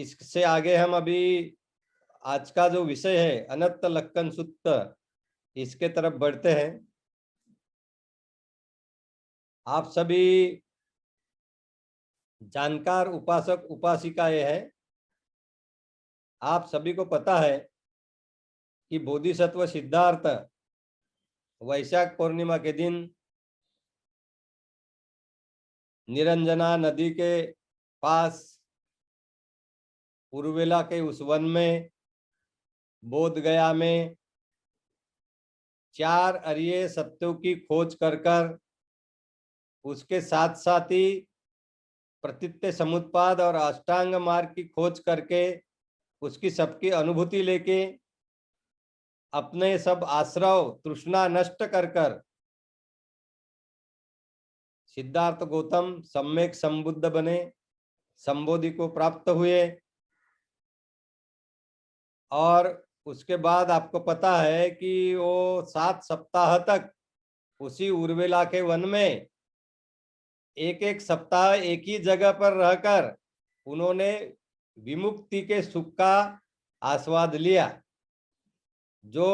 इससे आगे हम अभी आज का जो विषय है अनंत लक्कन सूत्र, इसके तरफ बढ़ते हैं। आप सभी जानकार उपासक उपासिकाएं हैं। आप सभी को पता है कि बोधिसत्व सिद्धार्थ वैशाख पूर्णिमा के दिन निरंजना नदी के पास उर्वेला के उस वन में बोध गया में 4 अरिय सत्यों की खोज कर कर उसके साथ साथ ही प्रतीत्य समुत्पाद और अष्टांग मार्ग की खोज करके उसकी सबकी अनुभूति लेके अपने सब आश्रव तृष्णा नष्ट कर कर सिद्धार्थ गौतम सम्यक संबुद्ध बने, संबोधि को प्राप्त हुए। और उसके बाद आपको पता है कि वो 7 सप्ताह तक उसी उर्वेला के वन में एक एक सप्ताह एक ही जगह पर रहकर उन्होंने विमुक्ति के सुख का आस्वाद लिया। जो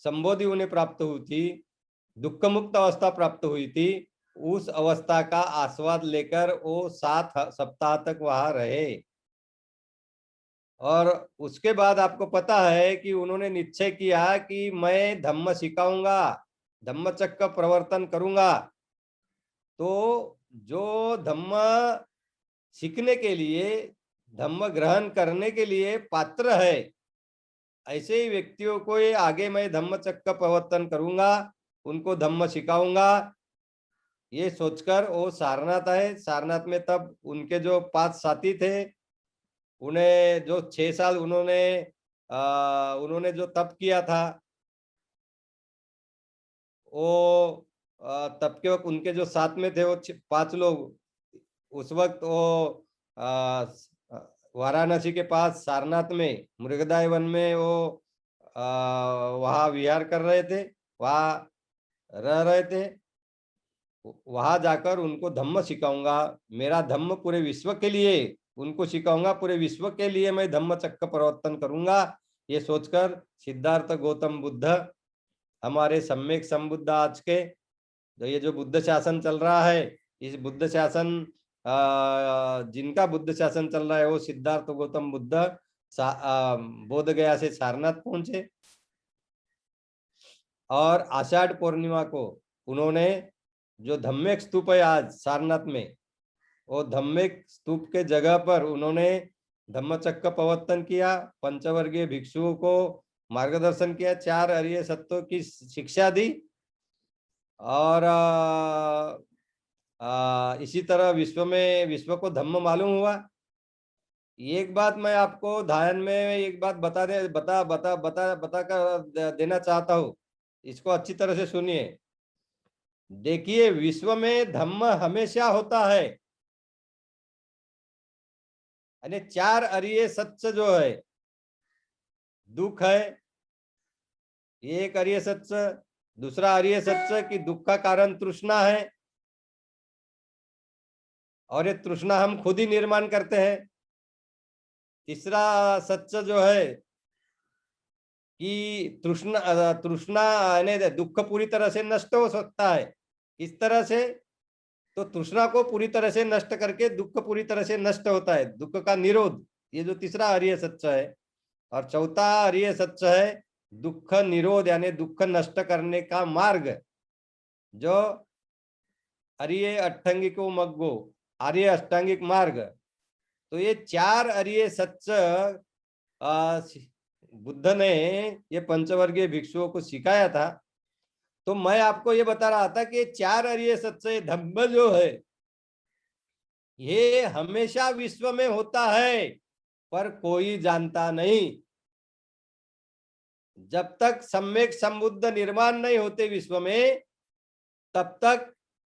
संबोधि उन्हें प्राप्त हुई थी, दुख मुक्त अवस्था प्राप्त हुई थी, उस अवस्था का आस्वाद लेकर वो 7 सप्ताह तक वहां रहे। और उसके बाद आपको पता है कि उन्होंने निश्चय किया कि मैं धम्म सिखाऊंगा, धम्मचक्र प्रवर्तन करूंगा। तो जो धम्म सीखने के लिए, धम्म ग्रहण करने के लिए पात्र है, ऐसे ही व्यक्तियों को ये आगे मैं धम्मचक्र प्रवर्तन करूंगा, उनको धम्म सिखाऊंगा। ये सोचकर वो सारनाथ आए। सारनाथ में तब उनके जो 5 साथी थे, उन्हें जो 6 साल उन्होंने जो तप किया था, वो तब के वक्त उनके जो साथ में थे वो 5 लोग, उस वक्त वो वाराणसी के पास सारनाथ में मृगदाय वन में वो वहाँ विहार कर रहे थे, वहाँ रह रहे थे। वहां जाकर उनको धम्म सिखाऊंगा, मेरा धम्म पूरे विश्व के लिए उनको सिखाऊंगा, पूरे विश्व के लिए मैं धम्म चक्र प्रवर्तन करूंगा। ये सोचकर सिद्धार्थ गौतम बुद्ध, हमारे सम्यक संबुद्ध आज के ये जो बुद्ध शासन चल रहा है, इस बुद्ध शासन जिनका बुद्ध शासन चल रहा है, वो सिद्धार्थ गौतम बुद्ध बोध गया से सारनाथ पहुंचे। और आषाढ़ पूर्णिमा को उन्होंने जो धम्मेक स्तूप है आज सारनाथ में, वो धम्मेक स्तूप के जगह पर उन्होंने धम्मचक्र प्रवर्तन किया, पंचवर्गीय भिक्षुओं को मार्गदर्शन किया, 4 अरिय सत्यों की शिक्षा दी। और इसी तरह विश्व को धम्म मालूम हुआ। एक बात मैं आपको ध्यान में एक बात बता कर देना चाहता हूँ, इसको अच्छी तरह से सुनिए। देखिए, विश्व में धम्म हमेशा होता है, यानी 4 अरिय सत्य जो है, दुख है एक अरिय सत्य, दूसरा अरिय सत्य कि दुख का कारण तृष्णा है, और ये तृष्णा हम खुद ही निर्माण करते हैं। तीसरा सत्य जो है कि तृष्णा यानी दुख पूरी तरह से नष्ट हो सकता है। किस तरह से? तो तृष्णा को पूरी तरह से नष्ट करके दुख पूरी तरह से नष्ट होता है, दुख का निरोध। ये जो तीसरा अरिय सत्य है। और चौथा अरिय सत्य है दुख निरोध, यानी दुख नष्ट करने का मार्ग, जो अरिय अष्टांगिको मग्गो, आर्य अष्टांगिक मार्ग। तो ये 4 अरिय सत्य बुद्ध ने ये पंचवर्गीय भिक्षुओं को सिखाया था। तो मैं आपको ये बता रहा था कि 4 अरिय सत्य धम्म जो है, ये हमेशा विश्व में होता है, पर कोई जानता नहीं। जब तक सम्यक संबुद्ध निर्माण नहीं होते विश्व में, तब तक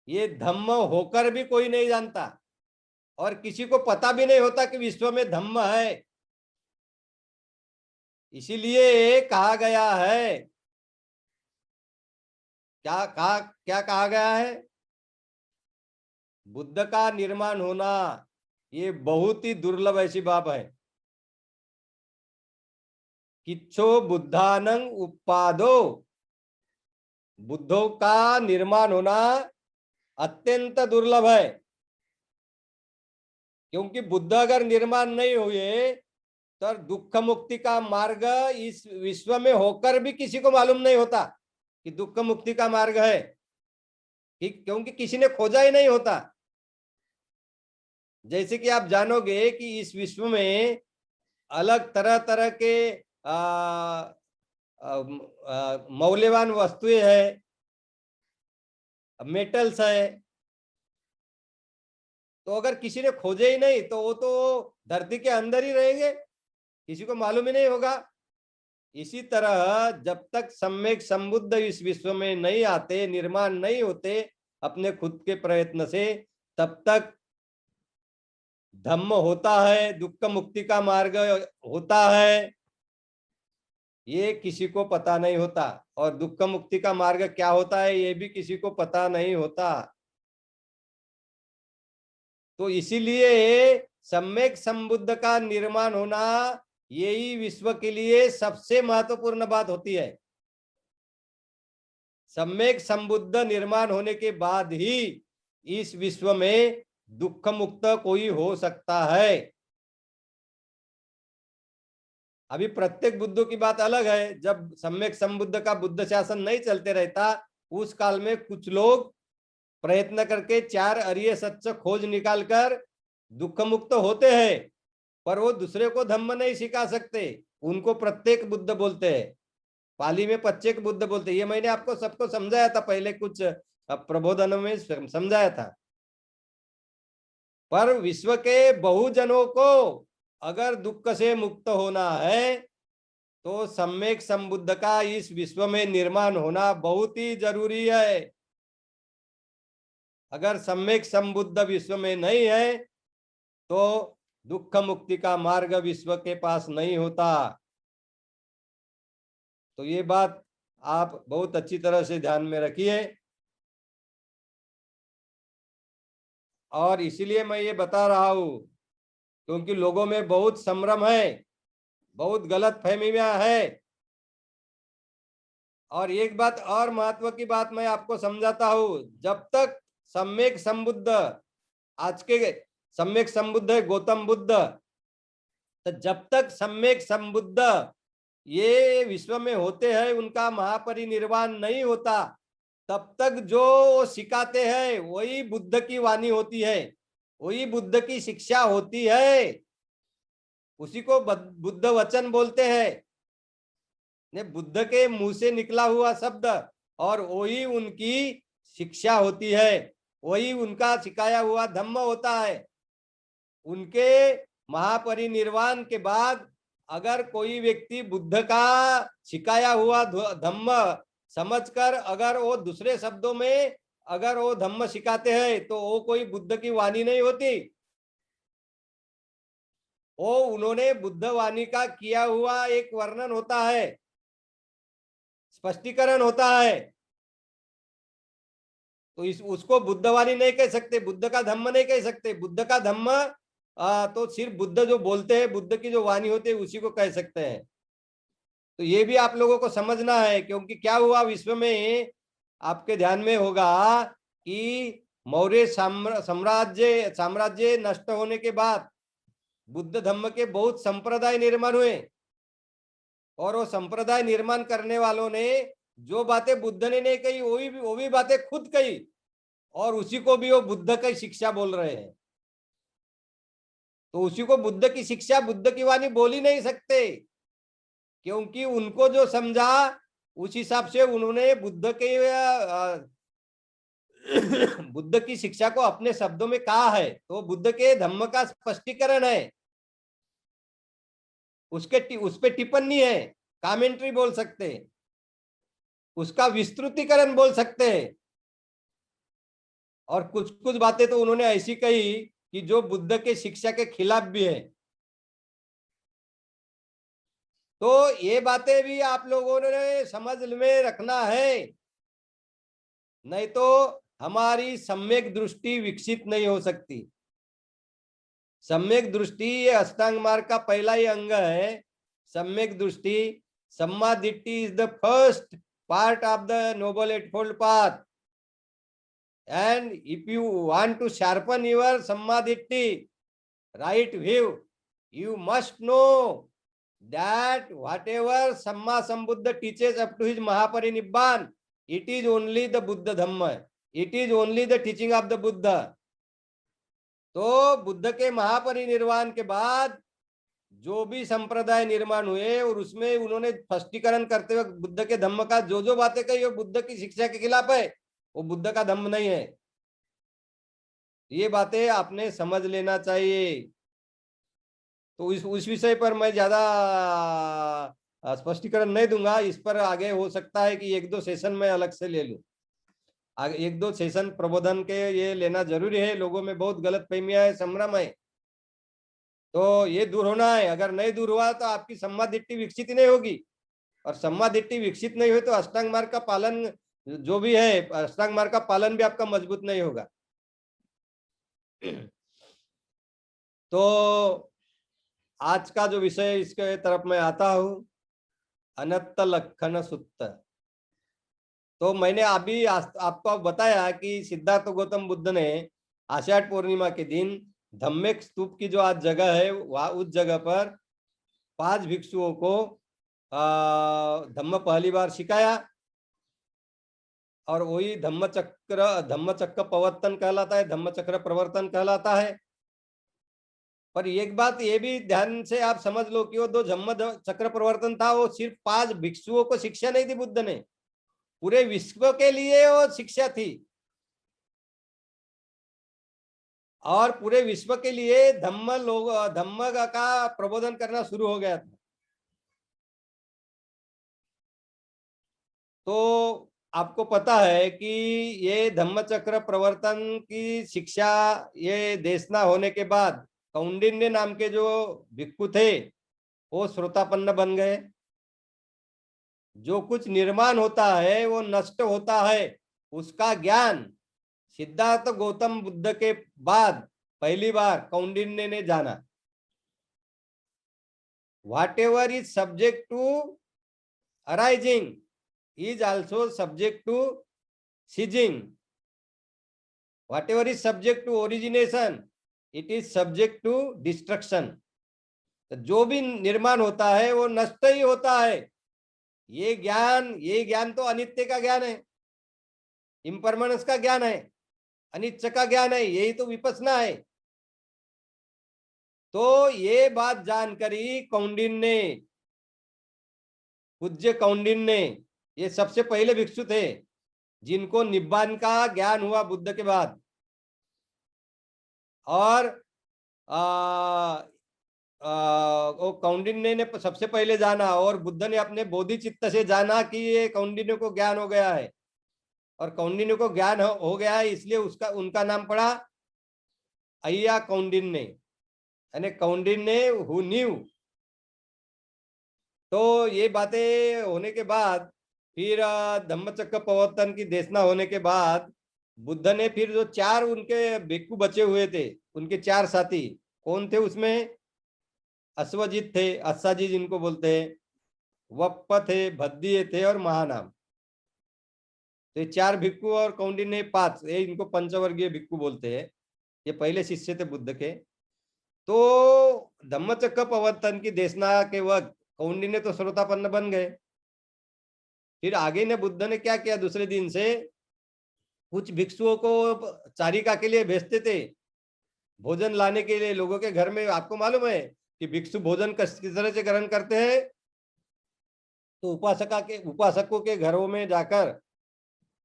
ये धम्म होकर भी कोई नहीं जानता, और किसी को पता भी नहीं होता कि विश्व में धम्म है। इसीलिए कहा गया है, क्या कहा गया है? बुद्ध का निर्माण होना ये बहुत ही दुर्लभ ऐसी बात है। किच्छो बुद्धानं उपादो, बुद्धों का निर्माण होना अत्यंत दुर्लभ है, क्योंकि बुद्ध अगर निर्माण नहीं हुए तो दुख मुक्ति का मार्ग इस विश्व में होकर भी किसी को मालूम नहीं होता कि दुख मुक्ति का मार्ग है, क्योंकि किसी ने खोजा ही नहीं होता। जैसे कि आप जानोगे कि इस विश्व में अलग तरह तरह के मौल्यवान वस्तुएं है, मेटल्स है, तो अगर किसी ने खोजे ही नहीं तो वो तो धरती के अंदर ही रहेंगे, किसी को मालूम ही नहीं होगा। इसी तरह जब तक सम्यक संबुद्ध इस विश्व में नहीं आते, निर्माण नहीं होते अपने खुद के प्रयत्न से, तब तक धम्म होता है, दुख मुक्ति का मार्ग होता है, ये किसी को पता नहीं होता। और दुख मुक्ति का मार्ग क्या होता है ये भी किसी को पता नहीं होता। तो इसीलिए सम्यक संबुद्ध का निर्माण होना यही विश्व के लिए सबसे महत्वपूर्ण बात होती है। सम्यक संबुद्ध निर्माण होने के बाद ही इस विश्व में दुख मुक्त कोई हो सकता है। अभी प्रत्येक बुद्धों की बात अलग है। जब सम्यक संबुद्ध का बुद्ध शासन नहीं चलते रहता, उस काल में कुछ लोग प्रयत्न करके चार अरिय सत्य खोज निकालकर दुख मुक्त होते हैं, पर वो दूसरे को धम्म नहीं सिखा सकते, उनको प्रत्येक बुद्ध बोलते हैं। पाली में प्रत्येक बुद्ध बोलते हैं। ये मैंने आपको सबको समझाया था पहले, कुछ प्रबोधनों में समझाया था। पर विश्व के बहुजनों को अगर दुख से मुक्त होना है तो सम्यक संबुद्ध का इस विश्व में निर्माण होना बहुत ही जरूरी है। अगर सम्यक संबुद्ध विश्व में नहीं है तो दुख मुक्ति का मार्ग विश्व के पास नहीं होता। तो ये बात आप बहुत अच्छी तरह से ध्यान में रखिए। और इसीलिए मैं ये बता रहा हूं क्योंकि लोगों में बहुत संभ्रम है, बहुत गलत फहमियां है। और एक बात और महत्व की बात मैं आपको समझाता हूं। जब तक सम्यक संबुद्ध, आज के सम्यक संबुद्ध है गौतम बुद्ध, तो जब तक सम्यक संबुद्ध ये विश्व में होते हैं, उनका महापरिनिर्वाण नहीं होता, तब तक जो सिखाते हैं वही बुद्ध की वाणी होती है, वही बुद्ध की शिक्षा होती है, उसी को बुद्ध वचन बोलते हैं। ने बुद्ध के मुंह से निकला हुआ शब्द और वही उनकी शिक्षा होती है, वही उनका सिखाया हुआ धम्म होता है। उनके महापरिनिर्वाण के बाद अगर कोई व्यक्ति बुद्ध का सिखाया हुआ धम्म समझकर अगर वो दूसरे शब्दों में अगर वो धम्म सिखाते हैं तो वो कोई बुद्ध की वाणी नहीं होती, वो उन्होंने बुद्ध वाणी का किया हुआ एक वर्णन होता है, स्पष्टीकरण होता है। तो उसको बुद्धवाणी नहीं कह सकते, बुद्ध का धम्म नहीं कह सकते। बुद्ध का धम्म तो सिर्फ बुद्ध जो बोलते हैं, बुद्ध की जो वाणी होती है उसी को कह सकते हैं। तो ये भी आप लोगों को समझना है, क्योंकि क्या हुआ विश्व में, आपके ध्यान में होगा कि मौर्य साम्राज्य नष्ट होने के बाद बुद्ध धम्म के बहुत संप्रदाय निर्माण हुए, और वो संप्रदाय निर्माण करने वालों ने जो बातें बुद्ध ने नहीं कही वो भी बातें खुद कही, और उसी को भी वो बुद्ध की शिक्षा बोल रहे हैं। तो उसी को बुद्ध की शिक्षा, बुद्ध की वाणी बोल ही नहीं सकते, क्योंकि उनको जो समझा उस हिसाब से उन्होंने बुद्ध के बुद्ध की शिक्षा को अपने शब्दों में कहा है। तो बुद्ध के धम्म का स्पष्टीकरण है, उस पे टिप्पणी है, कमेंट्री बोल सकते, उसका विस्तृतीकरण बोल सकते हैं। और कुछ कुछ बातें तो उन्होंने ऐसी कही कि जो बुद्ध के शिक्षा के खिलाफ भी है। तो ये बातें भी आप लोगों ने समझ में रखना है, नहीं तो हमारी सम्यक दृष्टि विकसित नहीं हो सकती। सम्यक दृष्टि ये अष्टांग मार्ग का पहला ही अंग है। सम्यक दृष्टि, सम्मा दिट्टि is the first part of the Noble Eightfold Path. And if you want to sharpen your samma ditti, right view, you must know that whatever Samma Sambuddha teaches up to his Mahaparinibban, it is only the Buddha Dhamma. It is only the teaching of the Buddha. तो बुद्ध के महापरिनिर्वाण के बाद जो भी संप्रदाय निर्माण हुए और उसमें उन्होंने स्पष्टीकरण करते हुए बुद्ध के धम्म का जो बातें कही वो बुद्ध की शिक्षा के खिलाफ है, वो बुद्ध का धम्म नहीं है। ये बातें आपने समझ लेना चाहिए। तो उस विषय पर मैं ज्यादा स्पष्टीकरण नहीं दूंगा। इस पर आगे हो सकता है कि एक दो सेशन में अलग से ले लूं। आगे एक दो सेशन प्रबोधन के ये लेना जरूरी है। लोगों में बहुत गलत फहमियां है, संभ्रम है, तो ये दूर होना है। अगर नहीं दूर हुआ तो आपकी सम्मा दिट्टि विकसित ही नहीं होगी, और सम्मा दिट्टि विकसित नहीं हुई तो अष्टांग मार्ग का पालन जो भी है, अष्टांग मार्ग का पालन भी आपका मजबूत नहीं होगा। तो आज का जो विषय, इसके तरफ मैं आता हूं, अनंत लक्षण सूत्र। तो मैंने अभी आपको बताया कि सिद्धार्थ गौतम बुद्ध ने आषाढ़ पूर्णिमा के दिन धम्मेक स्तूप की जो आज जगह है, वहां उस जगह पर 5 भिक्षुओं को धम्म पहली बार सिखाया, और वही धम्म चक्र प्रवर्तन कहलाता है, धम्म चक्र प्रवर्तन कहलाता है। पर एक बात ये भी ध्यान से आप समझ लो कि वो दो धम्म चक्र प्रवर्तन था, वो सिर्फ 5 भिक्षुओं को शिक्षा नहीं दी बुद्ध ने, पूरे विश्व के लिए वो शिक्षा थी, और पूरे विश्व के लिए धम्म का प्रबोधन करना शुरू हो गया था। तो आपको पता है कि ये धम्म चक्र प्रवर्तन की शिक्षा ये देशना होने के बाद कौंडिन्य नाम के जो भिक्षु थे वो श्रोतापन्न बन गए। जो कुछ निर्माण होता है वो नष्ट होता है, उसका ज्ञान सिद्धार्थ गौतम बुद्ध के बाद पहली बार कौंडिन्य ने जाना। Whatever is subject to arising is also subject to ceasing. Whatever is subject to origination, it is subject to destruction. तो जो भी निर्माण होता है वो नष्ट ही होता है। ये ज्ञान तो अनित्य का ज्ञान है, इम्परमानेंस का ज्ञान है, अनित्य का ज्ञान है, यही तो विपස්සना है। तो ये बात जानकरी कौंडिन्य, पूज्य कौंडिन्य, ये सबसे पहले भिक्षु थे जिनको निब्बान का ज्ञान हुआ बुद्ध के बाद। और वो कौंडिन्य ने सबसे पहले जाना, और बुद्ध ने अपने बोधि चित्त से जाना कि ये कौंडिन्य को ज्ञान हो गया है, और कौंडिन्य को ज्ञान हो गया है, इसलिए उनका नाम पड़ा अय्या कौंडिन्य, यानी कौंडिन्य हु न्यू। तो ये बातें होने के बाद फिर धम्मचक्र प्रवर्तन की देशना होने के बाद बुद्ध ने फिर जो 4 उनके भिक्षु बचे हुए थे, उनके 4 साथी कौन थे? उसमें अश्वजित थे, अस्साजी जिनको बोलते हैं, वप्प थे, भद्दीय थे और महानाम। तो ये 4 भिक्षु और कौंडिन्य 5, ये इनको पंचवर्गीय भिक्षु बोलते हैं। ये पहले शिष्य थे बुद्ध के। तो धम्मचक्र प्रवर्तन की देशना के वक्त कौंडिन्य तो श्रोतापन्न बन गए। फिर आगे ने बुद्ध ने क्या किया, दूसरे दिन से कुछ भिक्षुओं को चारिका के लिए भेजते थे, भोजन लाने के लिए लोगों के घर में। आपको मालूम है कि भिक्षु भोजन किस तरह से ग्रहण करते हैं? तो उपासकों के घरों में जाकर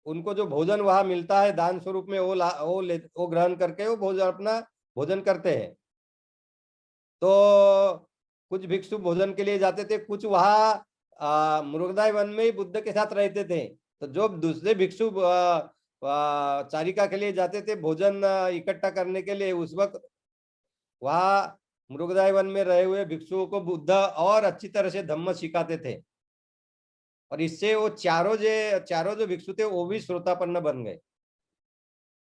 उनको जो भोजन वहां मिलता है दान स्वरूप में, वो ग्रहण करके वो भोजन अपना भोजन करते हैं। तो कुछ भिक्षु भोजन के लिए जाते थे, कुछ वहां मृगदाय वन में ही बुद्ध के साथ रहते थे। तो जो दूसरे भिक्षु चारिका के लिए जाते थे भोजन इकट्ठा करने के लिए, उस वक्त वहां मृगदाय वन में रहे हुए भिक्षुओं को बुद्ध और अच्छी तरह से धम्म सिखाते थे, और इससे वो चारों जो भिक्षु थे वो भी श्रोतापन्न बन गए।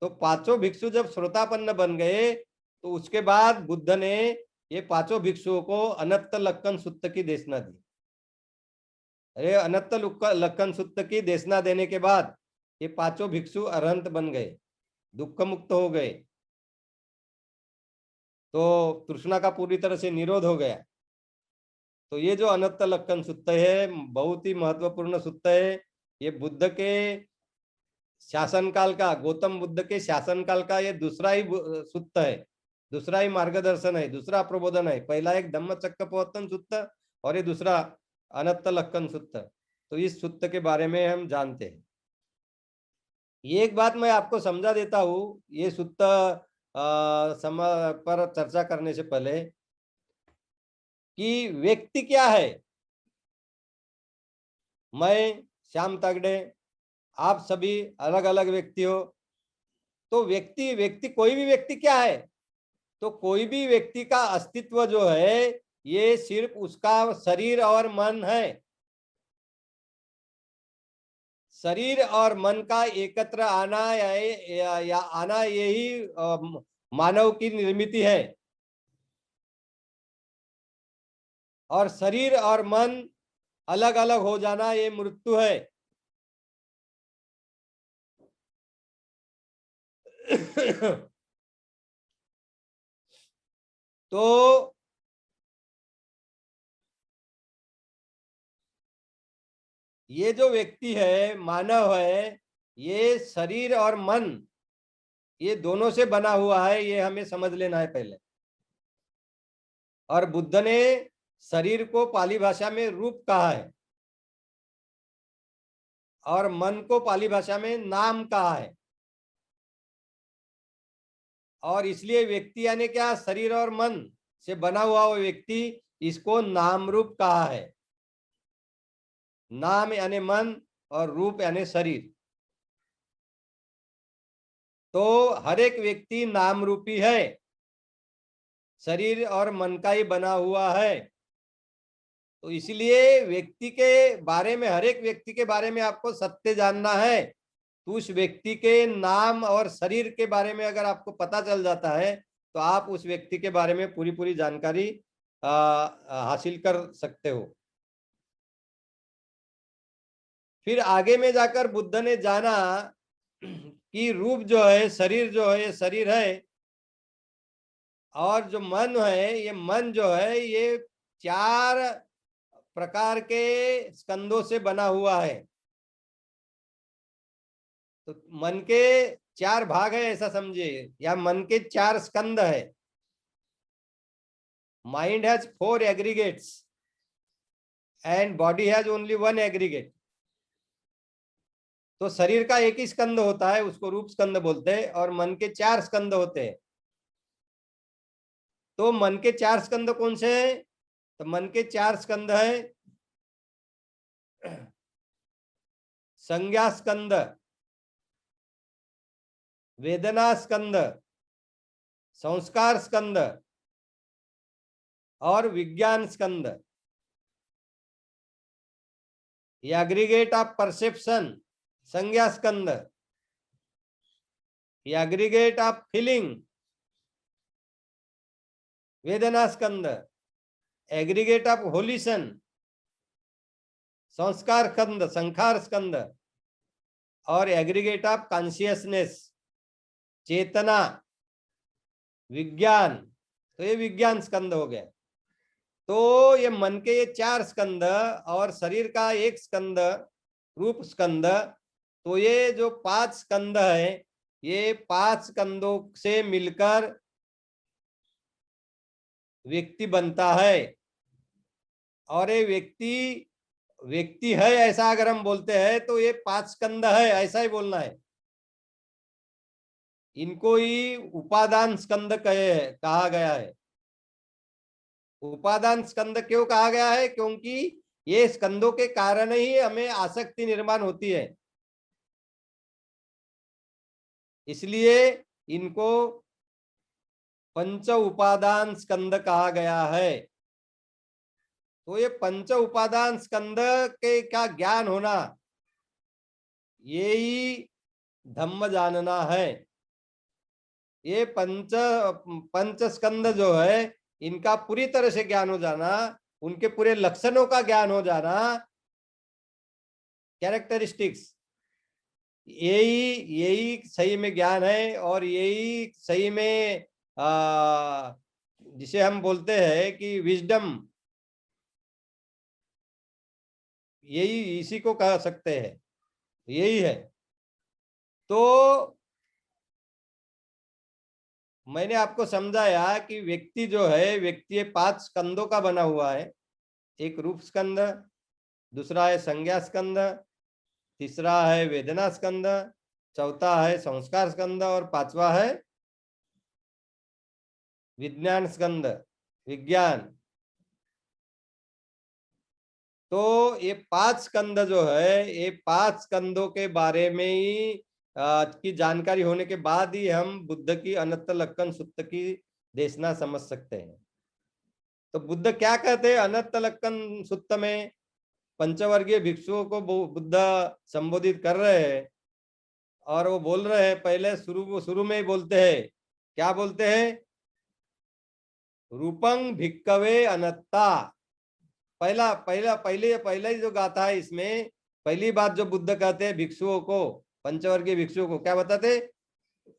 तो 5 भिक्षु जब श्रोतापन्न बन गए तो उसके बाद बुद्ध ने ये पांचों भिक्षुओं को अनत्त लक्कन सुत्त की देशना दी। अरे अनत्त लक्कन सुत्त की देशना देने के बाद ये पांचों भिक्षु अरहंत बन गए, दुख मुक्त हो गए, तो तृष्णा का पूरी तरह से निरोध हो गया। तो ये जो अनत्त लक्कन सुत्त है बहुत ही महत्वपूर्ण सुत्त है। ये बुद्ध के शासनकाल का, गौतम बुद्ध के शासनकाल का ये दूसरा ही सुत्त है, दूसरा ही मार्गदर्शन है, दूसरा प्रबोधन है। पहला एक धम्मचक्कप्रवर्तन सुत्त और ये दूसरा अनत्त लक्कन सुत्त। तो इस सुत्त के बारे में हम जानते हैं। ये एक बात मैं आपको समझा देता हूँ, ये सुत्त समय पर चर्चा करने से पहले, कि व्यक्ति क्या है। मैं, श्याम तागड़े, आप सभी अलग अलग व्यक्ति हो। तो व्यक्ति व्यक्ति कोई भी व्यक्ति क्या है, तो कोई भी व्यक्ति का अस्तित्व जो है ये सिर्फ उसका शरीर और मन है। शरीर और मन का एकत्र आना या आना यही मानव की निर्मित है। और शरीर और मन अलग अलग हो जाना ये मृत्यु है। तो ये जो व्यक्ति है, मानव है, ये शरीर और मन ये दोनों से बना हुआ है, ये हमें समझ लेना है पहले। और बुद्ध ने शरीर को पाली भाषा में रूप कहा है और मन को पाली भाषा में नाम कहा है। और इसलिए व्यक्ति यानी क्या, शरीर और मन से बना हुआ वो व्यक्ति, इसको नाम रूप कहा है। नाम यानी मन और रूप यानी शरीर। तो हर एक व्यक्ति नाम रूपी है, शरीर और मन का ही बना हुआ है। तो इसलिए व्यक्ति के बारे में, हर एक व्यक्ति के बारे में आपको सत्य जानना है। तो उस व्यक्ति के नाम और शरीर के बारे में अगर आपको पता चल जाता है तो आप उस व्यक्ति के बारे में पूरी पूरी जानकारी हासिल कर सकते हो। फिर आगे में जाकर बुद्ध ने जाना कि रूप जो है, शरीर जो है ये शरीर है, और जो मन है ये मन जो है ये चार प्रकार के स्कंदों से बना हुआ है। तो मन के चार भाग है ऐसा समझिए, या मन के चार स्कंद है। Mind has 4 aggregates and body has only 1 aggregate. तो शरीर का एक ही स्कंद होता है, उसको रूप स्कंद बोलते हैं, और मन के 4 स्कंद होते हैं। तो मन के 4 स्कंद कौन से हैं? तो मन के 4 स्कंद है संज्ञा स्कंद, वेदना स्कंद, संस्कार स्कंद और विज्ञान स्कंद। एग्रीगेट ऑफ परसेप्शन संज्ञा स्कंद, एग्रीगेट ऑफ फीलिंग वेदना स्कंद, एग्रीगेट ऑफ होलिशन संस्कार स्कंद, संखार स्कंद, और एग्रीगेट ऑफ कॉन्शियसनेस चेतना विज्ञान, तो ये विज्ञान स्कंद हो गया। तो ये मन के ये 4 स्कंद और शरीर का एक स्कंद रूप स्कंद, तो ये जो 5 स्कंद है ये 5 स्कंदों से मिलकर व्यक्ति बनता है। और ये व्यक्ति व्यक्ति है ऐसा अगर हम बोलते हैं तो ये 5 स्कंद है ऐसा ही बोलना है। इनको ही उपादान स्कंद कहा गया है। उपादान स्कंद क्यों कहा गया है? क्योंकि ये स्कंदों के कारण ही हमें आसक्ति निर्माण होती है, इसलिए इनको पंच उपादान स्कंद कहा गया है। तो ये पंच उपादान स्कंद के का ज्ञान होना, यही धम्म जानना है। ये पंच स्कंद जो है इनका पूरी तरह से ज्ञान हो जाना, उनके पूरे लक्षणों का ज्ञान हो जाना, कैरेक्टरिस्टिक्स, यही यही सही में ज्ञान है। और यही सही में जिसे हम बोलते हैं कि विजडम, यही इसी को कह सकते हैं, यही है। तो मैंने आपको समझाया कि व्यक्ति जो है, व्यक्ति 5 स्कंदों का बना हुआ है। एक रूप स्कंद, दूसरा है संज्ञा स्कंद, तीसरा है वेदना स्कंद, चौथा है संस्कार स्कंद और पांचवा है विज्ञान स्कंद, विज्ञान। तो ये 5 स्कंद जो है, ये 5 स्कंदों के बारे में ही की जानकारी होने के बाद ही हम बुद्ध की अनंत लक्षण सुत्त की देशना समझ सकते हैं। तो बुद्ध क्या कहते हैं अनंत लक्षण सुत्त में? पंचवर्गीय भिक्षुओं को बुद्ध संबोधित कर रहे हैं, और वो बोल रहे हैं, पहले शुरू में ही बोलते हैं, क्या बोलते हैं? रूपं भिक्कवे अनत्ता। पहला पहला पहले पहला ही जो गाथा है, इसमें पहली बात जो बुद्ध कहते हैं भिक्षुओं को, पंचवर्गीय भिक्षुओं को क्या बताते?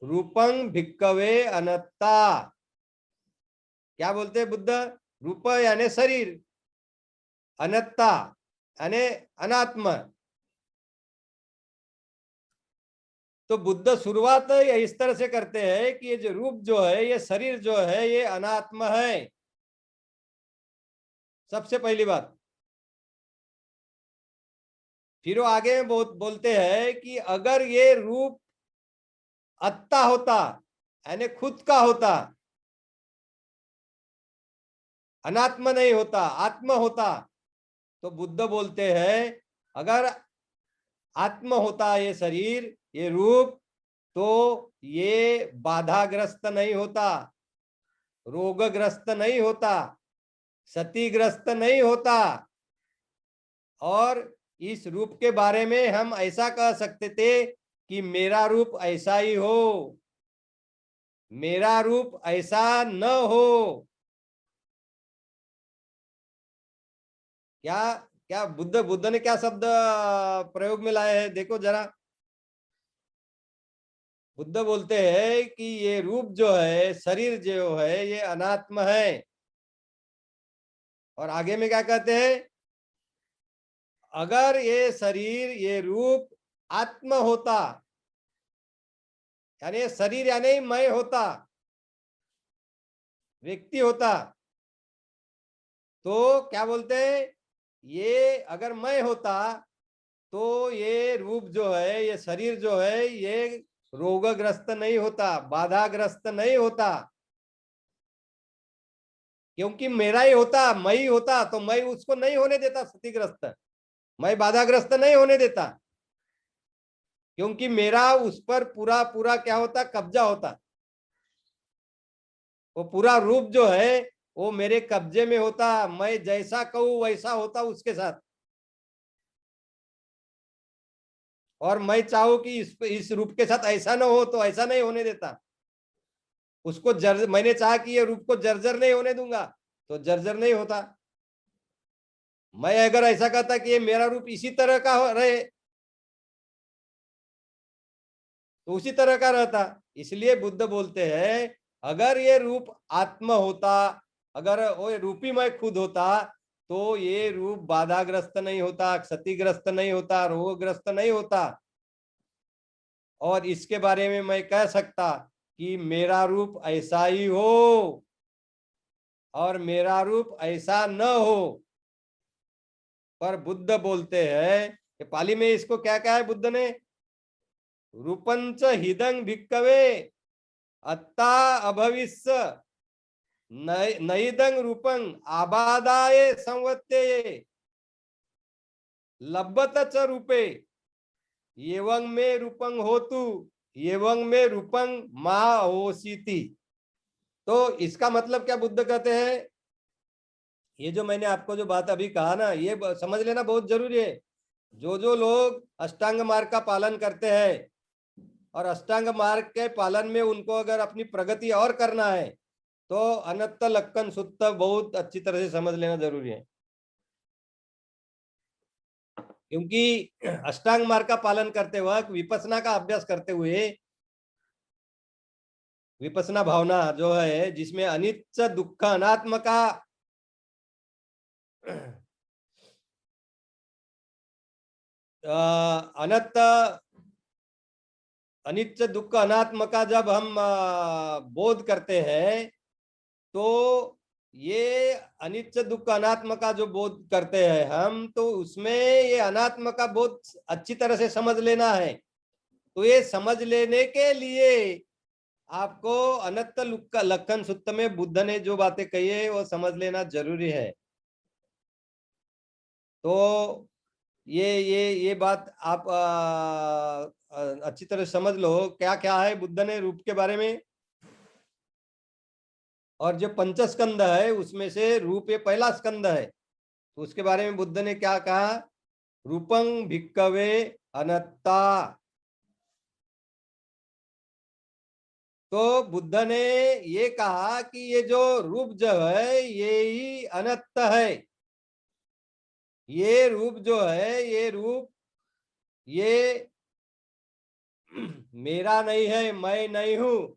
रूपं भिक्कवे अनत्ता। क्या बोलते हैं बुद्ध? रूप यानी शरीर, अनत्ता यानी अनात्मा। तो बुद्ध शुरुआत इस तरह से करते हैं कि ये जो रूप जो है, ये शरीर जो है, ये अनात्मा है, सबसे पहली बात। फिर वो आगे में बोलते हैं कि अगर ये रूप अत्ता होता, यानी खुद का होता, अनात्मा नहीं होता, आत्मा होता, तो बुद्ध बोलते हैं अगर आत्मा होता ये शरीर, ये रूप, तो ये बाधाग्रस्त नहीं होता, रोगग्रस्त नहीं होता, क्षतिग्रस्त नहीं होता। और इस रूप के बारे में हम ऐसा कह सकते थे कि मेरा रूप ऐसा ही हो, मेरा रूप ऐसा न हो। क्या क्या बुद्ध बुद्ध ने क्या शब्द प्रयोग में लाए हैं? देखो जरा। बुद्ध बोलते हैं कि ये रूप जो है, शरीर जो है, ये अनात्म है। और आगे में क्या कहते हैं? अगर ये शरीर, ये रूप आत्म होता, यानी शरीर यानी मैं होता, व्यक्ति होता, तो क्या बोलते हैं? ये अगर मैं होता तो ये रूप जो है, ये शरीर जो है, ये रोगग्रस्त नहीं होता, बाधाग्रस्त नहीं होता। क्योंकि मेरा ही होता, मैं ही होता, तो मैं उसको नहीं होने देता क्षतिग्रस्त, मैं बाधाग्रस्त नहीं होने देता, क्योंकि मेरा उस पर पूरा पूरा क्या होता? कब्जा होता। वो पूरा रूप जो है वो मेरे कब्जे में होता, मैं जैसा कहूं वैसा होता उसके साथ। और मैं चाहूं कि इस रूप के साथ ऐसा ना हो, तो ऐसा नहीं होने देता उसको। मैंने चाहा कि ये रूप को जर्जर नहीं होने दूंगा, तो जर्जर नहीं होता। मैं अगर ऐसा कहता कि ये मेरा रूप इसी तरह का रहे, तो उसी तरह का रहता। इसलिए बुद्ध बोलते हैं अगर ये रूप आत्मा होता, अगर वो रूपी मैं खुद होता, तो ये रूप बाधाग्रस्त नहीं होता, क्षतिग्रस्त नहीं होता, रोगग्रस्त नहीं होता। और इसके बारे में मैं कह सकता कि मेरा रूप ऐसा ही हो और मेरा रूप ऐसा न हो। पर बुद्ध बोलते हैं कि पाली में इसको क्या कहा है बुद्ध ने? रूपंच हिदंग भिक्कवे अत्ता अभविष्य नईदंग रूपं आबादाय संवत्ते लब्बत च रूपे एवं में रूपंग होतु एवं में रूपंग मा होसीति। तो इसका मतलब क्या बुद्ध कहते हैं? ये जो मैंने आपको जो बात अभी कहा ना, ये समझ लेना बहुत जरूरी है। जो लोग अष्टांग मार्ग का पालन करते हैं, और अष्टांग मार्ग के पालन में उनको अगर अपनी प्रगति और करना है, तो अनंत लक्षण सूत्र बहुत अच्छी तरह से समझ लेना जरूरी है, क्योंकि अष्टांग मार्ग का पालन करते वक्त विपස්සना का अभ्यास करते हुए, विपස්සना भावना जो है जिसमें अनित्य दुख अनात्म का अनंत अनित्य दुख अनात्म का जब हम बोध करते हैं, तो ये अनित्य दुख अनात्म का जो बोध करते हैं हम, तो उसमें ये अनात्म का बोध अच्छी तरह से समझ लेना है। तो ये समझ लेने के लिए आपको अनंत लक्षण सूत्र में बुद्ध ने जो बातें कही है वो समझ लेना जरूरी है। तो ये बात आप अच्छी तरह समझ लो क्या क्या है बुद्ध ने रूप के बारे में। और जो पंचस्कंद है उसमें से रूप ये पहला स्कंद है, तो उसके बारे में बुद्ध ने क्या कहा? रूपं भिक्कवे अनत्ता। तो बुद्ध ने ये कहा कि ये जो रूप जो है ये ही अनंत है। ये रूप जो है, ये रूप ये मेरा नहीं है, मैं नहीं हूं।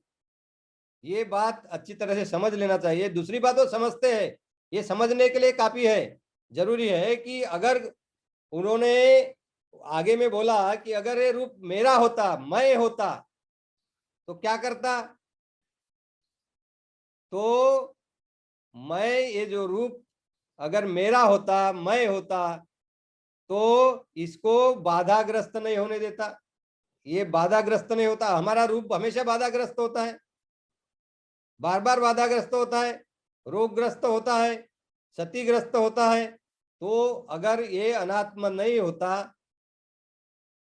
ये बात अच्छी तरह से समझ लेना चाहिए। दूसरी बात वो समझते हैं, ये समझने के लिए काफी है, जरूरी है कि अगर उन्होंने आगे में बोला कि अगर ये रूप मेरा होता, मैं होता, तो क्या करता? तो मैं ये जो रूप अगर मेरा होता, मैं होता, तो इसको बाधाग्रस्त नहीं होने देता। ये बाधाग्रस्त नहीं होता, हमारा रूप हमेशा बाधाग्रस्त होता है, बार बार बाधाग्रस्त होता है, रोगग्रस्त होता है, क्षतिग्रस्त होता है। तो अगर ये अनात्म नहीं होता,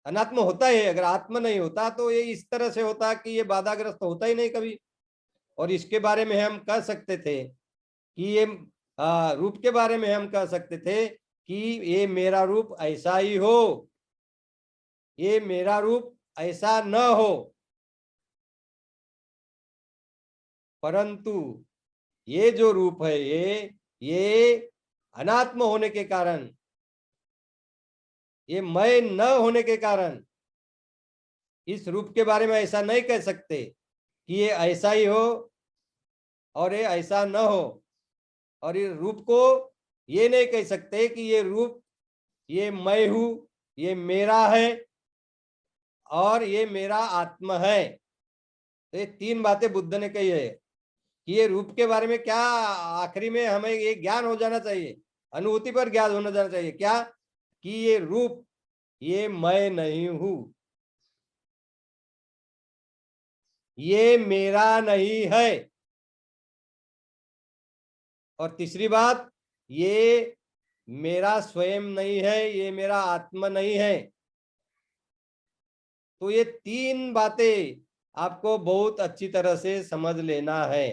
अनात्म होता है, अगर आत्म नहीं होता तो ये इस तरह से होता कि ये बाधाग्रस्त होता ही नहीं कभी। और इसके बारे में हम कह सकते थे कि ये रूप के बारे में हम कह सकते थे कि ये मेरा रूप ऐसा ही हो, ये मेरा रूप ऐसा न हो, परंतु ये जो रूप है ये अनात्म होने के कारण, ये मैं न होने के कारण इस रूप के बारे में ऐसा नहीं कह सकते कि ये ऐसा ही हो और ये ऐसा न हो। और ये रूप को ये नहीं कह सकते कि ये रूप ये मैं हूं, ये मेरा है और ये मेरा आत्मा है। तो ये तीन बातें बुद्ध ने कही है कि ये रूप के बारे में क्या, आखिरी में हमें ये ज्ञान हो जाना चाहिए, अनुभूति पर ज्ञान होना जाना चाहिए क्या, कि ये रूप ये मैं नहीं हूं, ये मेरा नहीं है। और तीसरी बात, ये मेरा स्वयं नहीं है, ये मेरा आत्मा नहीं है। तो ये तीन बातें आपको बहुत अच्छी तरह से समझ लेना है।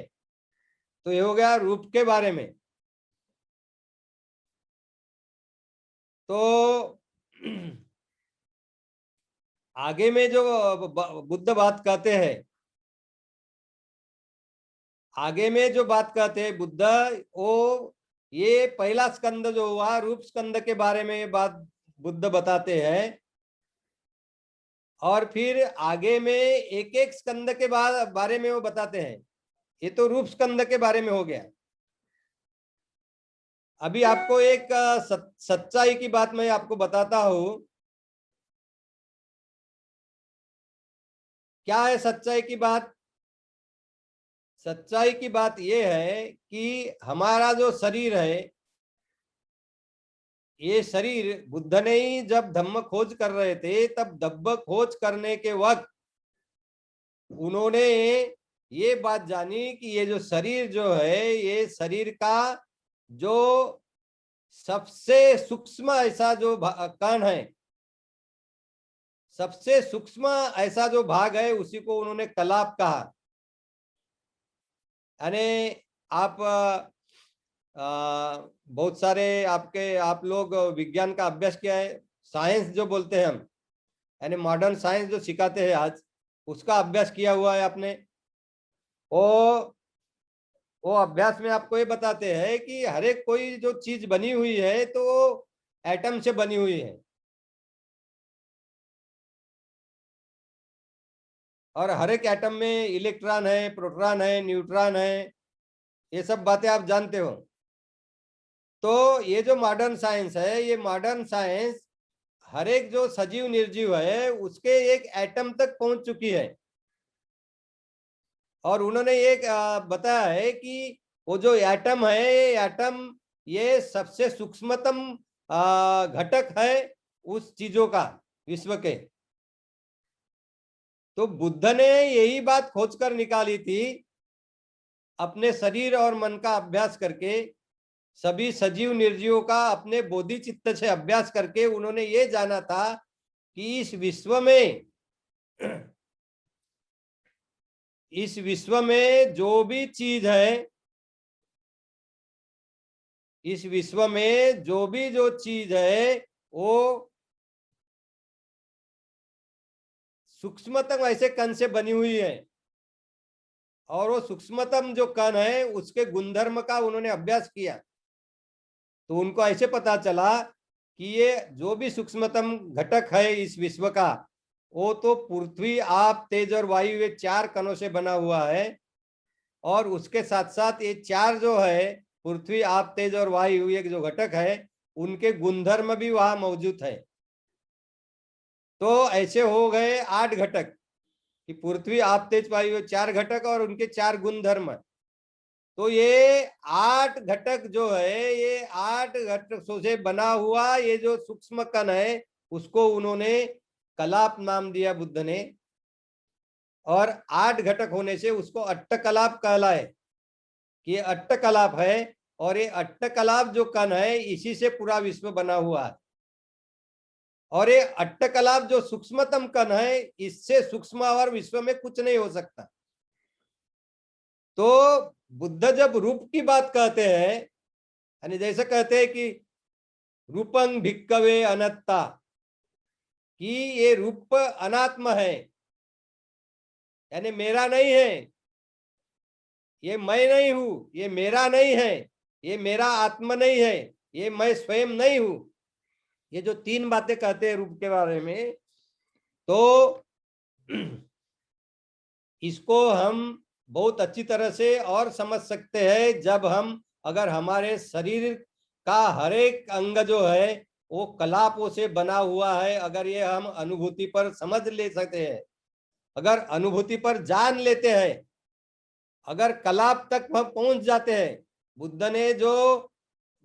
तो ये हो गया रूप के बारे में। तो आगे में जो बुद्ध बात कहते हैं, आगे में जो बात कहते हैं बुद्ध, वो ये पहला स्कंद जो हुआ रूप स्कंद के बारे में बात बुद्ध बताते हैं। और फिर आगे में एक एक स्कंद के बारे में वो बताते हैं। ये तो रूप स्कंद के बारे में हो गया। अभी आपको एक सच्चाई की बात मैं आपको बताता हूं। क्या है सच्चाई की बात? सच्चाई की बात यह है कि हमारा जो शरीर है, ये शरीर बुद्ध ने ही जब धम्म खोज कर रहे थे, तब धम्म खोज करने के वक्त उन्होंने ये बात जानी कि ये जो शरीर जो है, ये शरीर का जो सबसे सूक्ष्म ऐसा जो कण है, सबसे सूक्ष्म ऐसा जो भाग है, उसी को उन्होंने कलाप कहा। यानी आप बहुत सारे आप लोग विज्ञान का अभ्यास किया है, साइंस जो बोलते हैं हम, यानी मॉडर्न साइंस जो सिखाते हैं आज, उसका अभ्यास किया हुआ है आपने। वो वो अभ्यास में आपको ये बताते हैं कि हर एक कोई जो चीज बनी हुई है तो वो एटम से बनी हुई है, और हर एक एटम में इलेक्ट्रॉन है, प्रोटॉन है, न्यूट्रॉन है, ये सब बातें आप जानते हो। तो ये जो मॉडर्न साइंस है, ये मॉडर्न साइंस हर एक जो सजीव निर्जीव है उसके एक एटम तक पहुंच चुकी है। और उन्होंने ये बताया है कि वो जो एटम है, ये एटम ये सबसे सूक्ष्मतम घटक है उस चीजों का, विश्व के। तो बुद्ध ने यही बात खोजकर निकाली थी, अपने शरीर और मन का अभ्यास करके, सभी सजीव निर्जीवों का अपने बोधि चित्त से अभ्यास करके उन्होंने ये जाना था कि इस विश्व में जो भी चीज है, इस विश्व में जो चीज है वो सूक्ष्मतम ऐसे कण से बनी हुई है, और वो सूक्ष्मतम जो कण है उसके गुणधर्म का उन्होंने अभ्यास किया। तो उनको ऐसे पता चला कि ये जो भी सूक्ष्मतम घटक है इस विश्व का, वो तो पृथ्वी, आप, तेज और वायु, ये चार कणों से बना हुआ है। और उसके साथ साथ ये चार जो है, पृथ्वी, आप, तेज और वायु, ये जो घटक है, उनके गुणधर्म भी वहां मौजूद है। तो ऐसे हो गए 8 घटक, कि पृथ्वी, आप, तेज, वायु, चार घटक और उनके चार गुण धर्म। तो ये 8 घटक जो है, ये 8 घटकों से बना हुआ ये जो सूक्ष्म कण है, उसको उन्होंने कलाप नाम दिया बुद्ध ने। और 8 घटक होने से उसको अट्टकलाप कहलाए, कि ये अट्टकलाप है। और ये अट्टकलाप जो कण है, इसी से पूरा विश्व बना हुआ है। और ये अट्टकलाप जो सूक्ष्मतम कण है, इससे सूक्ष्म और विश्व में कुछ नहीं हो सकता। तो बुद्ध जब रूप की बात कहते हैं, यानी जैसे कहते हैं कि रूपं भिक्कवे अनत्ता, कि ये रूप अनात्म है, यानी मेरा नहीं है, ये मैं नहीं हूं, ये मेरा नहीं है, ये मेरा आत्मा नहीं है, ये मैं स्वयं नहीं हूं। ये जो 3 बातें कहते हैं रूप के बारे में, तो इसको हम बहुत अच्छी तरह से और समझ सकते हैं जब हम, अगर हमारे शरीर का हर एक अंग जो है वो कलापों से बना हुआ है, अगर ये हम अनुभूति पर समझ ले सकते हैं, अगर अनुभूति पर जान लेते हैं, अगर कलाप तक हम पहुंच जाते हैं, बुद्ध ने जो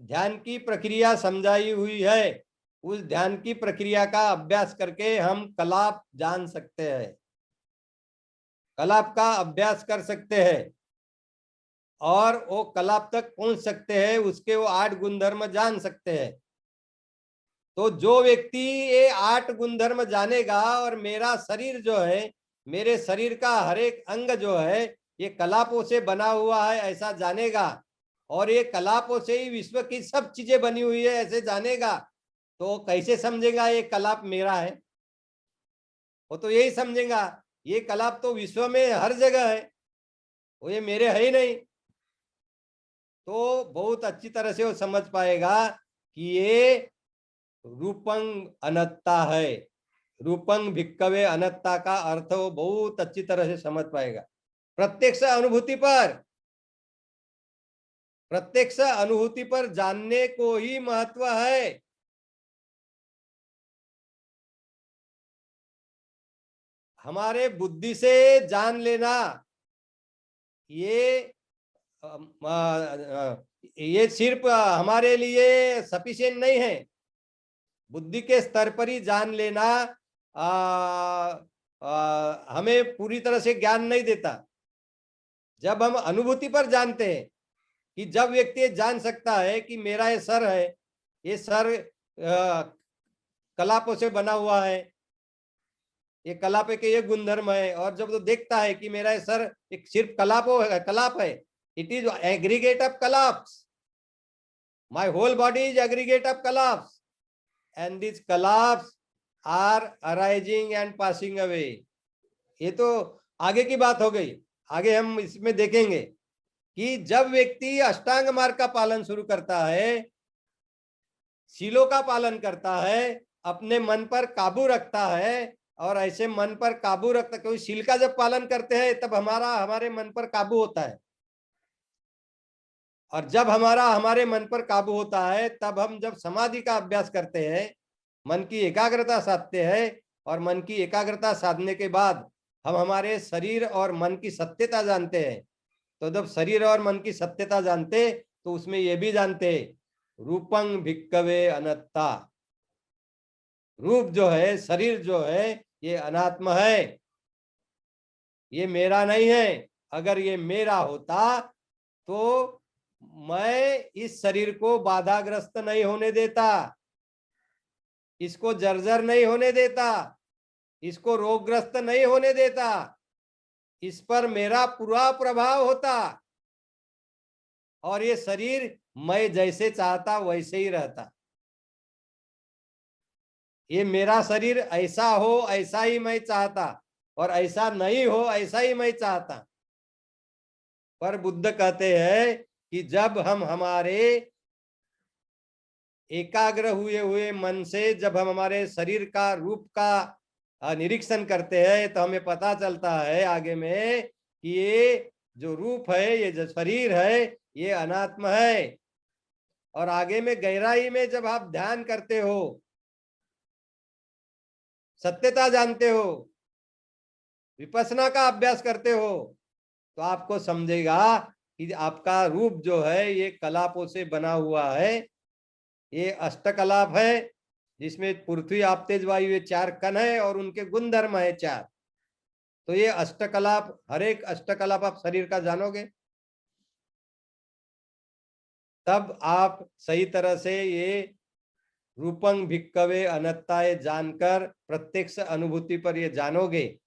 ध्यान की प्रक्रिया समझाई हुई है, उस ध्यान की प्रक्रिया का अभ्यास करके हम कलाप जान सकते हैं, कलाप का अभ्यास कर सकते हैं, और वो कलाप तक पहुंच सकते हैं, उसके वो 8 गुणधर्म जान सकते हैं। तो जो व्यक्ति ये 8 गुणधर्म जानेगा, और मेरा शरीर जो है, मेरे शरीर का हर एक अंग जो है ये कलापों से बना हुआ है ऐसा जानेगा, और ये कलापों से ही विश्व की सब चीजें बनी हुई है ऐसे जानेगा, तो कैसे समझेगा ये कलाप मेरा है? वो तो यही समझेगा ये कलाप तो विश्व में हर जगह है, वो ये मेरे है ही नहीं। तो बहुत अच्छी तरह से वो समझ पाएगा कि ये रूपं अनत्ता है। रूपं भिक्कवे अनत्ता का अर्थ वो बहुत अच्छी तरह से समझ पाएगा। प्रत्यक्ष अनुभूति पर, प्रत्यक्ष अनुभूति पर जानने को ही महत्व है। हमारे बुद्धि से जान लेना ये ये सिर्फ हमारे लिए सफिशिएंट नहीं है। बुद्धि के स्तर पर ही जान लेना हमें पूरी तरह से ज्ञान नहीं देता। जब हम अनुभूति पर जानते हैं, कि जब व्यक्ति ये जान सकता है कि मेरा ये सर है, ये सर कलापों से बना हुआ है, ये कलाप के ये गुणधर्म है, और जब तो देखता है कि मेरा ये सर एक सिर्फ कलाप है, it is aggregate of kalapas, my whole body is aggregate of kalapas, and this kalapas are arising and passing away. ये तो आगे की बात हो गई, आगे हम इसमें देखेंगे कि जब व्यक्ति अष्टांग मार्ग का पालन शुरू करता है, शीलों का पालन करता है, अपने मन पर काबू रखता है, और ऐसे मन पर काबू रखता, क्योंकि शील का जब पालन करते हैं तब हमारे मन पर काबू होता है, और जब हमारे मन पर काबू होता है तब हम जब समाधि का अभ्यास करते हैं, मन की एकाग्रता साधते हैं, और मन की एकाग्रता साधने के बाद हम हमारे शरीर और मन की सत्यता जानते हैं। तो जब शरीर और मन की सत्यता जानते तो उसमें ये भी जानते, रूपं भिक्कवे अनत्ता, रूप जो है, शरीर जो है, ये अनात्म है, ये मेरा नहीं है। अगर ये मेरा होता तो मैं इस शरीर को बाधाग्रस्त नहीं होने देता, इसको जर्जर नहीं होने देता, इसको रोगग्रस्त नहीं होने देता, इस पर मेरा पूरा प्रभाव होता, और ये शरीर मैं जैसे चाहता वैसे ही रहता। ये मेरा शरीर ऐसा हो ऐसा ही मैं चाहता, और ऐसा नहीं हो ऐसा ही मैं चाहता। पर बुद्ध कहते हैं कि जब हम हमारे एकाग्र हुए हुए मन से जब हम हमारे शरीर का रूप का निरीक्षण करते हैं तो हमें पता चलता है आगे में कि ये जो रूप है, ये जो शरीर है, ये अनात्म है। और आगे में गहराई में जब आप ध्यान करते हो, सत्यता जानते हो, विपස්සना का अभ्यास करते हो, तो आपको समझेगा कि आपका रूप जो है ये कलापों से बना हुआ है। ये अष्टकलाप है, जिसमें पृथ्वी आप तेज वायु ये 4 कण है और उनके गुण धर्म है 4। तो ये अष्टकलाप, हर एक अष्टकलाप आप शरीर का जानोगे, तब आप सही तरह से ये रूपं भिक्कवे अनत्ताए जानकर प्रत्यक्ष अनुभूति पर ये जानोगे,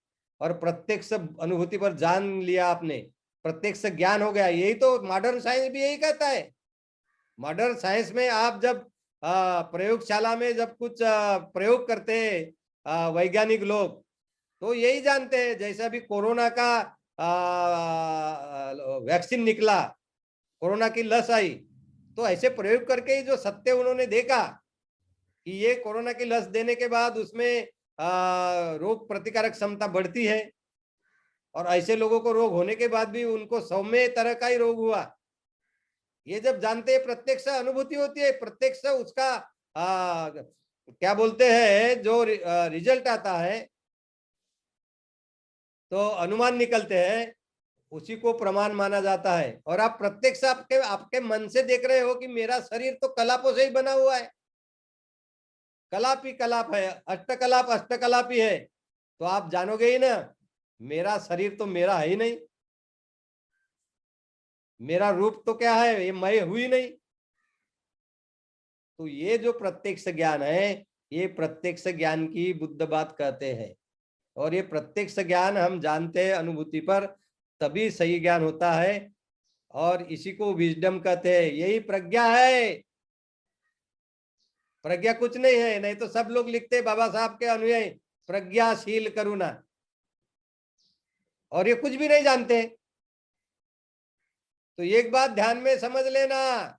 और प्रत्यक्ष अनुभूति पर जान लिया आपने, प्रत्यक्ष ज्ञान हो गया। यही तो मॉडर्न साइंस भी यही कहता है। मॉडर्न साइंस में आप जब प्रयोगशाला में जब कुछ प्रयोग करते हैं वैज्ञानिक लोग, तो यही जानते हैं। जैसे अभी कोरोना का वैक्सीन निकला, कोरोना की लस आई, तो ऐसे प्रयोग करके ही जो सत्य उन्होंने देखा कि ये कोरोना की लस देने के बाद उसमें रोग प्रतिकारक क्षमता बढ़ती है, और ऐसे लोगों को रोग होने के बाद भी उनको सौम्य तरह का ही रोग हुआ। ये जब जानते हैं, प्रत्यक्ष अनुभूति होती है, प्रत्यक्ष उसका क्या बोलते हैं, जो रिजल्ट आता है, तो अनुमान निकलते हैं, उसी को प्रमाण माना जाता है। और आप प्रत्यक्ष आपके आपके मन से देख रहे हो कि मेरा शरीर तो कलापों से ही बना हुआ है, कलाप ही कलाप है, अष्टकलाप अष्टकलाप ही है, तो आप जानोगे ही ना, मेरा शरीर तो मेरा है ही नहीं, मेरा रूप तो क्या है, ये मैं हुई नहीं। तो ये जो प्रत्यक्ष ज्ञान है, ये प्रत्यक्ष ज्ञान की बुद्ध बात कहते हैं। और ये प्रत्यक्ष ज्ञान हम जानते हैं अनुभूति पर, तभी सही ज्ञान होता है, और इसी को विजडम कहते हैं। यही प्रज्ञा है, प्रज्ञा कुछ नहीं है। नहीं तो सब लोग लिखते बाबा साहब के अनुयायी, प्रज्ञाशील करुणा, और ये कुछ भी नहीं जानते। तो एक बात ध्यान में समझ लेना,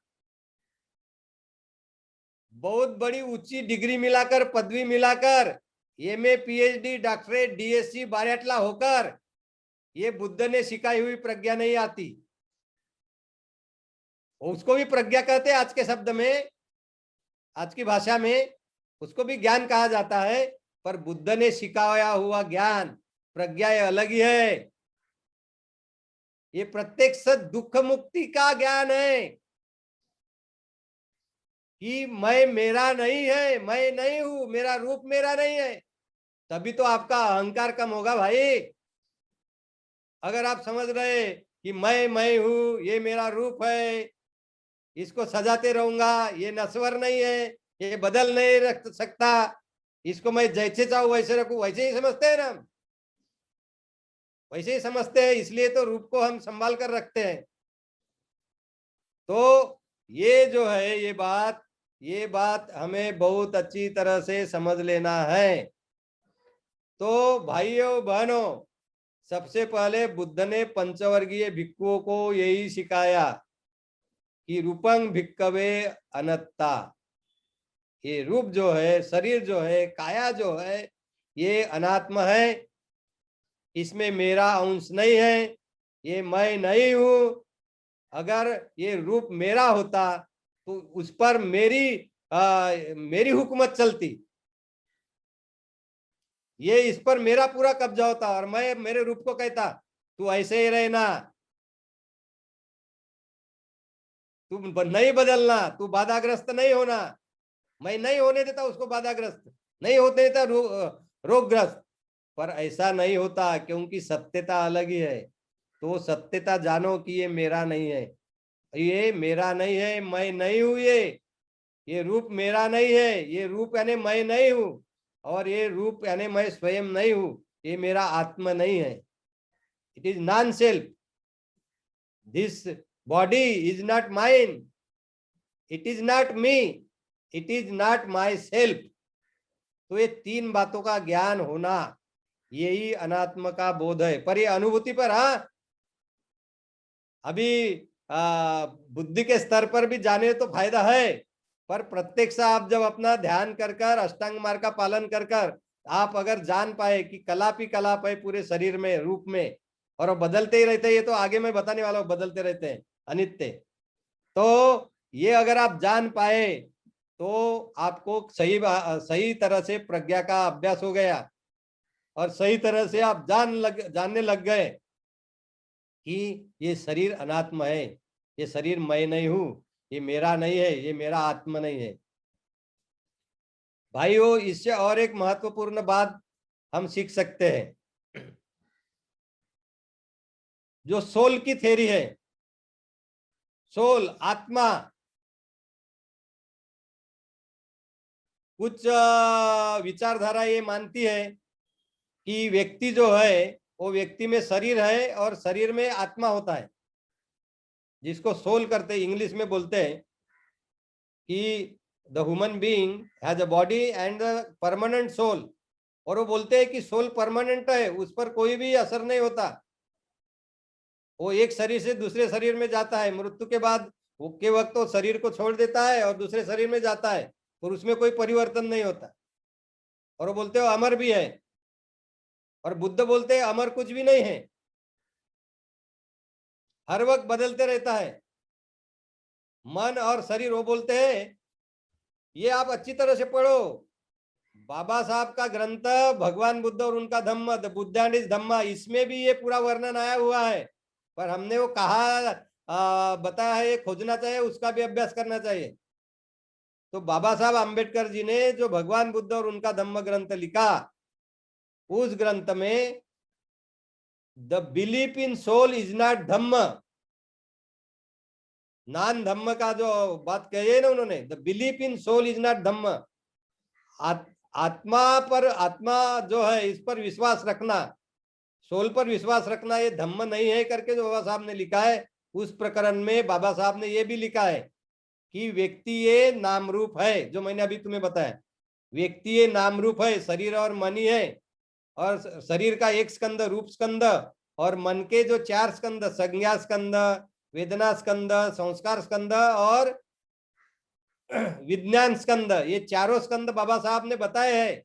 बहुत बड़ी ऊंची डिग्री मिलाकर, पदवी मिलाकर, एमए पीएचडी डॉक्टरेट डीएससी बारेटला होकर ये बुद्ध ने सिखाई हुई प्रज्ञा नहीं आती। उसको भी प्रज्ञा कहते हैं आज के शब्द में, आज की भाषा में उसको भी ज्ञान कहा जाता है, पर बुद्ध ने सिखाया हुआ ज्ञान प्रज्ञा ये अलग ही है। ये प्रत्यक्ष दुख मुक्ति का ज्ञान है कि मैं मेरा नहीं है, मैं नहीं हूं, मेरा रूप मेरा नहीं है। तभी तो आपका अहंकार कम होगा भाई। अगर आप समझ रहे कि मैं हूं, ये मेरा रूप है, इसको सजाते रहूंगा, ये नश्वर नहीं है, ये बदल नहीं रख सकता, इसको मैं जैसे चाहूं वैसे रखूं, वैसे ही समझते हैं ना, वैसे ही समझते हैं। इसलिए तो रूप को हम संभाल कर रखते हैं। तो ये जो है, ये बात हमें बहुत अच्छी तरह से समझ लेना है। तो भाइयों बहनों, सबसे पहले बुद्ध ने पंचवर्गीय भिक्षुओं को यही सिखाया कि रूपं भिक्कवे अनत्ता। ये रूप जो है, शरीर जो है, काया जो है, ये अनात्म है। इसमें मेरा अंश नहीं है, ये मैं नहीं हूं। अगर ये रूप मेरा होता तो उस पर मेरी हुकूमत चलती, ये इस पर मेरा पूरा कब्जा होता और मैं मेरे रूप को कहता तू ऐसे ही रहना, तू नहीं बदलना, तू बाधाग्रस्त नहीं होना। मैं नहीं होने देता उसको बाधाग्रस्त, नहीं होते देता रोगग्रस्त। पर ऐसा नहीं होता, क्योंकि सत्यता अलग ही है। तो सत्यता जानो कि ये मेरा नहीं है, ये मेरा नहीं है, मैं नहीं हूं। ये रूप मेरा नहीं है, ये रूप यानी मैं नहीं हूं, और ये रूप यानी मैं स्वयं नहीं हूं। ये मेरा आत्मा नहीं है। It is non self. This body is not mine, it is not me, it is not my self. तो ये तीन बातों का ज्ञान होना, यही अनात्म का बोध है। पर ये अनुभूति पर, हाँ, अभी बुद्धि के स्तर पर भी जाने तो फायदा है। पर प्रत्यक्ष आप जब अपना ध्यान कर कर, अष्टांग मार्ग का पालन कर कर आप अगर जान पाए कि कलाप ही कलाप है पूरे शरीर में, रूप में, और वो बदलते ही रहते हैं, ये तो आगे मैं बताने वाला हूँ, बदलते रहते हैं, अनित्य। तो ये अगर आप जान पाए तो आपको सही तरह से प्रज्ञा का अभ्यास हो गया, और सही तरह से आप जानने लग गए कि ये शरीर अनात्म है, ये शरीर मैं नहीं हूं, ये मेरा नहीं है, ये मेरा आत्मा नहीं है। भाइयों, इससे और एक महत्वपूर्ण बात हम सीख सकते हैं। जो सोल की थ्योरी है, सोल, आत्मा, कुछ विचारधारा ये मानती है कि व्यक्ति जो है वो व्यक्ति में शरीर है और शरीर में आत्मा होता है, जिसको सोल करते इंग्लिश में बोलते हैं कि the human being has a body and permanent soul. और वो बोलते हैं कि सोल परमानेंट है, उस पर कोई भी असर नहीं होता। वो एक शरीर से दूसरे शरीर में जाता है, मृत्यु के बाद के वक्त तो शरीर को छोड़ देता है और दूसरे शरीर में जाता है, और उसमें कोई परिवर्तन नहीं होता। और वो बोलते हो अमर भी है, और बुद्ध बोलते हैं अमर कुछ भी नहीं है, हर वक्त बदलते रहता है मन और शरीर। वो बोलते हैं, ये आप अच्छी तरह से पढ़ो, बाबा साहब का ग्रंथ भगवान बुद्ध और उनका धम्म, द बुद्ध एंड हिज धम्मा, इसमें भी ये पूरा वर्णन आया हुआ है। पर हमने वो कहा बताया है, ये खोजना चाहिए, उसका भी अभ्यास करना चाहिए। तो बाबा साहब अंबेडकर जी ने जो भगवान बुद्ध और उनका धम्म ग्रंथ लिखा, उस ग्रंथ में the belief in soul is not dhamma, non dhamma का जो बात कही है ना उन्होंने, the belief in soul is not dhamma. आत्मा पर, आत्मा जो है इस पर विश्वास रखना, सोल पर विश्वास रखना, ये धम्म नहीं है करके जो बाबा साहब ने लिखा है। उस प्रकरण में बाबा साहब ने ये भी लिखा है कि व्यक्ति ये नाम रूप है, जो मैंने अभी तुम्हें बताया, व्यक्ति ये नाम रूप है, शरीर और मन ही है। और शरीर का एक स्कंद रूप स्कंद, और मन के जो चार स्कंद, संज्ञा स्कंद, वेदना स्कंद, संस्कार स्कंद और विज्ञान स्कंद, ये चारों स्कंद बाबा साहब ने बताए हैं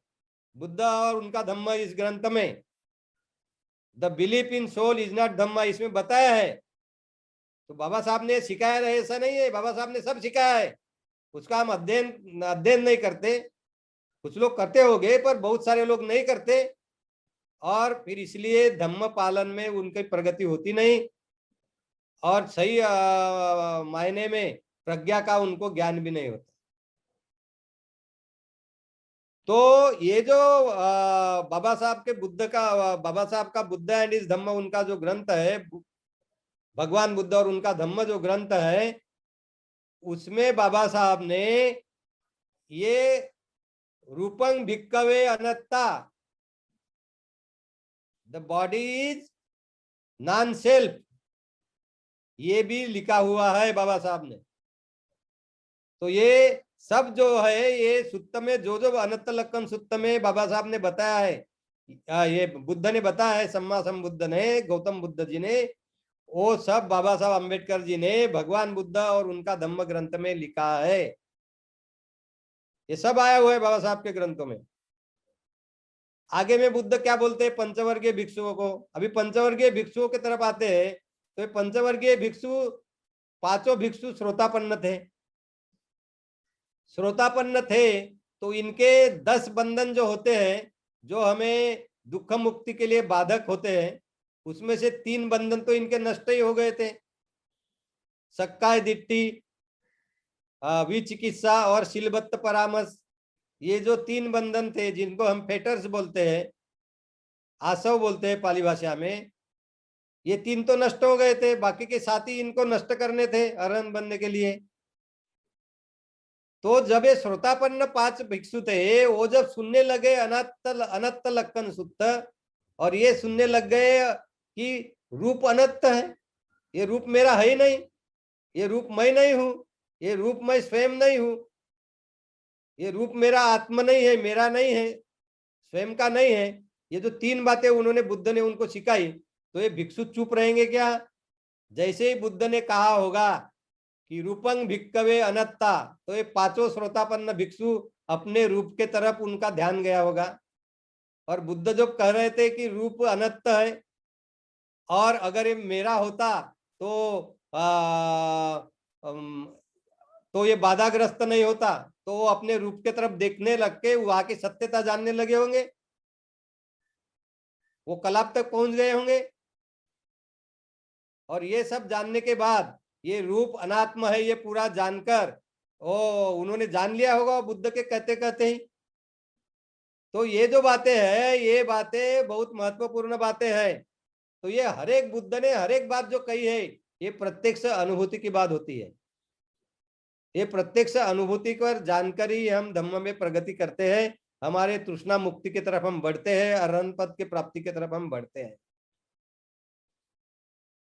बुद्ध और उनका धम्म इस ग्रंथ में। The belief in soul is not dhamma, इसमें बताया है। तो बाबा साहब ने सिखाया है ऐसा नहीं है, बाबा साहब ने सब सिखाया है, उसका हम अध्ययन अध्ययन नहीं करते। कुछ लोग करते होंगे पर बहुत सारे लोग नहीं करते, और फिर इसलिए धम्म पालन में उनकी प्रगति होती नहीं, और सही मायने में प्रज्ञा का उनको ज्ञान भी नहीं होता। तो ये जो बाबा साहब के बुद्ध का, बाबा साहब का बुद्ध एंड इस धम्म उनका जो ग्रंथ है, भगवान बुद्ध और उनका धम्म जो ग्रंथ है, उसमें बाबा साहब ने ये रूपं भिक्कवे अनत्ता, the body is non self, ये भी लिखा हुआ है बाबा साहब ने। तो ये सब जो है, ये सुत्त में जो जो अनंत लक्षण सुत्त में बाबा साहब ने बताया है, ये बुद्ध ने बताया है, सम्मा संबुद्ध ने, गौतम बुद्ध जी ने, वो सब बाबा साहब अम्बेडकर जी ने भगवान बुद्ध और उनका धम्म ग्रंथ में लिखा है। ये सब आया हुआ है बाबा साहब के ग्रंथों में। आगे में बुद्ध क्या बोलते हैं पंचवर्गीय भिक्षुओं को। अभी पंचवर्गीय भिक्षुओं की तरफ आते हैं, तो ये पंचवर्गीय भिक्षु, पांचों भिक्षु श्रोतापन्न थे। श्रोतापन्न थे तो इनके 10 बंधन जो होते हैं, जो हमें दुख मुक्ति के लिए बाधक होते हैं, उसमें से 3 बंधन तो इनके नष्ट ही हो गए थे। सक्काय दिट्ठी, विचिकित्सा और शीलबद्ध परामर्श, ये जो 3 बंधन थे, जिनको हम फेटर्स बोलते हैं, आसव बोलते हैं पाली भाषा में, ये 3 तो नष्ट हो गए थे, बाकी के 7 ही इनको नष्ट करने थे अरहंत बनने के लिए। तो जब ये श्रोतापन्न 5 भिक्षु थे, वो जब सुनने लगे अनत्त लक्षण सुत्त, और ये सुनने लग गए कि रूप अनत्त है, ये रूप मेरा है ही नहीं, ये रूप मैं नहीं हूं, ये रूप मैं स्वयं नहीं हूं, ये रूप मेरा आत्मा नहीं है, मेरा नहीं है, स्वयं का नहीं है। ये जो 3 बातें उन्होंने, बुद्ध ने उनको सिखाई, तो ये भिक्षु चुप रहेंगे क्या? जैसे ही बुद्ध ने कहा होगा कि रूपंग भिक्कवे अनत्ता, तो ये 5 श्रोतापन्न भिक्षु अपने रूप के तरफ उनका ध्यान गया होगा। और बुद्ध जो कह रहे थे कि रूप अनत्त है, और अगर ये मेरा होता तो तो ये बाधाग्रस्त नहीं होता, तो वो अपने रूप के तरफ देखने लग के वहां की सत्यता जानने लगे होंगे, वो कलाप तक पहुंच गए होंगे। और ये सब जानने के बाद, ये रूप अनात्म है ये पूरा जानकर, ओ उन्होंने जान लिया होगा बुद्ध के कहते कहते ही। तो ये जो बातें हैं, ये बातें बहुत महत्वपूर्ण बातें हैं। तो ये हर एक बुद्ध ने हर एक बात जो कही है, ये प्रत्यक्ष अनुभूति की बात होती है। ये प्रत्यक्ष अनुभूति पर जानकर ही हम धम्म में प्रगति करते हैं, हमारे तृष्णा मुक्ति की तरफ हम बढ़ते हैं, अरहंत पद की प्राप्ति की तरफ हम बढ़ते हैं।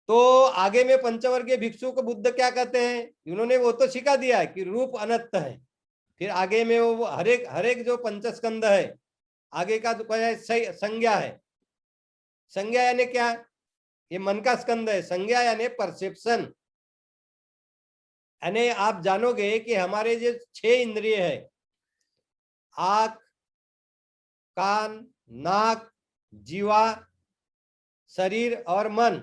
तो आगे में पंचवर्गीय भिक्षु को बुद्ध क्या कहते हैं, उन्होंने वो तो सिखा दिया है कि रूप अनंत है। फिर आगे में वो हर एक जो पंचस्कंद है, आगे का जो है संज्ञा है। संज्ञा यानी क्या? ये मन का स्कंद है। संज्ञा यानी परसेप्शन, यानी आप जानोगे कि हमारे जो 6 इंद्रिय है, आंख, कान, नाक, जीवा, शरीर और मन,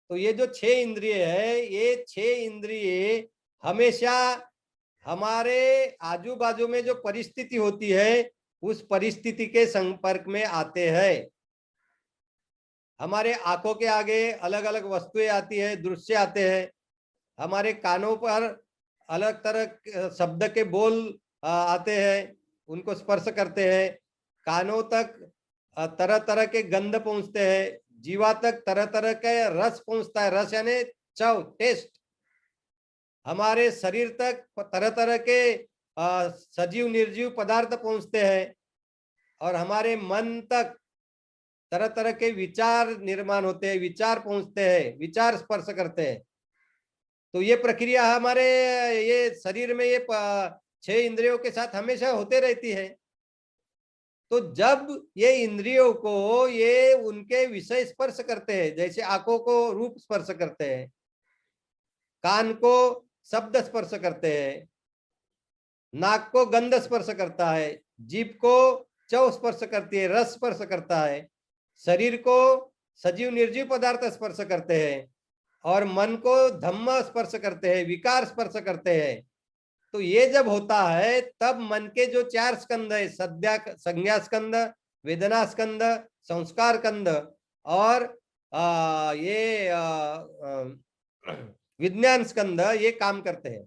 तो ये जो 6 इंद्रिय है, ये 6 इंद्रिय हमेशा हमारे आजू बाजू में जो परिस्थिति होती है, उस परिस्थिति के संपर्क में आते हैं। हमारे आंखों के आगे अलग अलग वस्तुएं आती है, दृश्य आते हैं। हमारे कानों पर अलग तरह शब्द के बोल आते हैं, उनको स्पर्श करते हैं। कानों तक तरह तरह के गंध पहुंचते हैं। जीवा तक तरह तरह के रस पहुंचता है, रस यानी चव, टेस्ट। हमारे शरीर तक तरह तरह के सजीव निर्जीव पदार्थ पहुंचते हैं, और हमारे मन तक तरह तरह के विचार निर्माण होते हैं, विचार पहुंचते हैं, विचार स्पर्श करते हैं। तो ये प्रक्रिया हमारे ये शरीर में ये 6 इंद्रियों के साथ हमेशा होते रहती है। तो जब ये इंद्रियों को ये उनके विषय स्पर्श करते हैं, जैसे आंखों को रूप स्पर्श करते हैं, कान को शब्द स्पर्श करते हैं, नाक को गंध स्पर्श करता है, जीभ को चव स्पर्श करती है, रस स्पर्श करता है, शरीर को सजीव निर्जीव पदार्थ स्पर्श करते हैं, और मन को धम्म स्पर्श करते हैं, विकार स्पर्श करते हैं। तो ये जब होता है, तब मन के जो 4 स्कंद है, संज्ञा स्कंद, वेदना स्कंद, संस्कार स्कंद और ये विज्ञान स्कंद, ये काम करते हैं।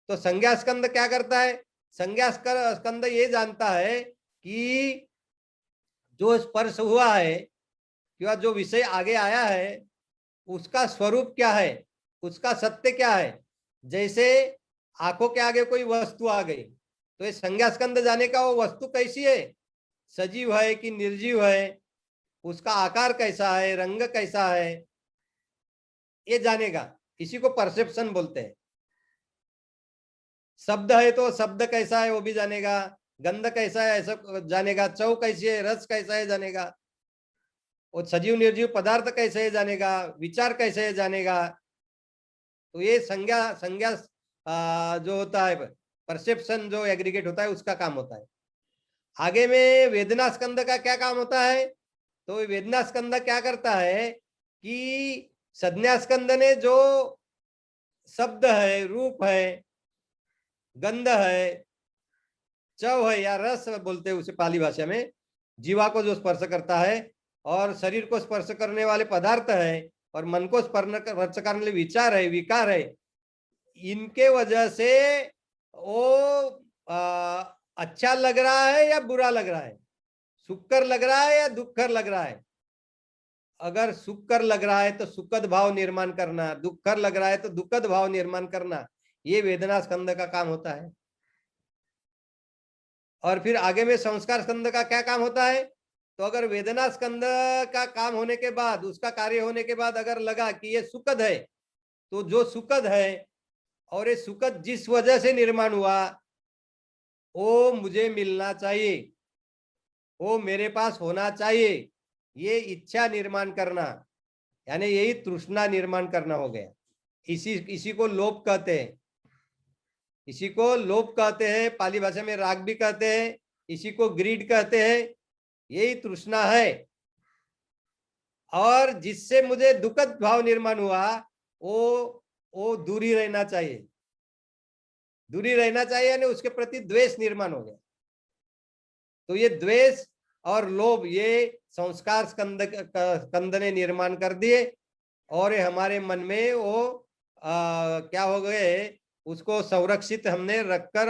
तो संज्ञा स्कंद क्या करता है? संज्ञा स्कंद ये जानता है कि जो स्पर्श हुआ है या जो विषय आगे आया है, उसका स्वरूप क्या है, उसका सत्य क्या है। जैसे आंखों के आगे कोई वस्तु आ गई, तो ये संज्ञा स्कंद जाने का वो वस्तु कैसी है, सजीव है कि निर्जीव है, उसका आकार कैसा है, रंग कैसा है, ये जानेगा। इसी को परसेप्शन बोलते हैं। शब्द है तो शब्द कैसा है वो भी जानेगा, गंध कैसा है ऐसा जानेगा, चौ कैसी है, रस कैसा है जानेगा, और सजीव निर्जीव पदार्थ कैसे है जानेगा, विचार कैसे है जानेगा। तो ये संज्ञा संज्ञा जो होता है, परसेप्शन जो एग्रीगेट होता है, उसका काम होता है। आगे में वेदना स्कंद का क्या काम होता है? तो वेदना स्कंद क्या करता है कि संज्ञा स्कंद ने जो शब्द है, रूप है, गंध है, चव है या रस बोलते हैं उसे पाली भाषा में, जीवा को जो स्पर्श करता है, और शरीर को स्पर्श करने वाले पदार्थ है, और मन को स्पर्श करने वाले विचार है, विकार है, इनके वजह से वो अच्छा लग रहा है या बुरा लग रहा है, सुखकर लग रहा है या दुखकर लग रहा है। अगर सुखकर लग रहा है तो सुखद भाव निर्माण करना, दुखकर लग रहा है तो दुखद भाव निर्माण करना, ये वेदना स्कंद का काम होता है। और फिर आगे में संस्कार स्कंद का क्या काम होता है? तो अगर वेदना स्कंद का काम होने के बाद, उसका कार्य होने के बाद अगर लगा कि ये सुखद है, तो जो सुखद है और ये सुखद जिस वजह से निर्माण हुआ, वो मुझे मिलना चाहिए, वो मेरे पास होना चाहिए, ये इच्छा निर्माण करना, यानी यही तृष्णा निर्माण करना हो गया। इसी को लोभ कहते हैं, इसी को लोभ कहते हैं, पाली भाषा में राग भी कहते हैं, इसी को ग्रीड कहते हैं, यही तृष्णा है। और जिससे मुझे दुखद भाव निर्माण हुआ, वो दूरी रहना चाहिए, दूरी रहना चाहिए, यानी उसके प्रति द्वेष निर्माण हो गया। तो ये द्वेष और लोभ ये संस्कार स्कंद ने निर्माण कर दिए, और ये हमारे मन में वो क्या हो गए, उसको संरक्षित हमने रखकर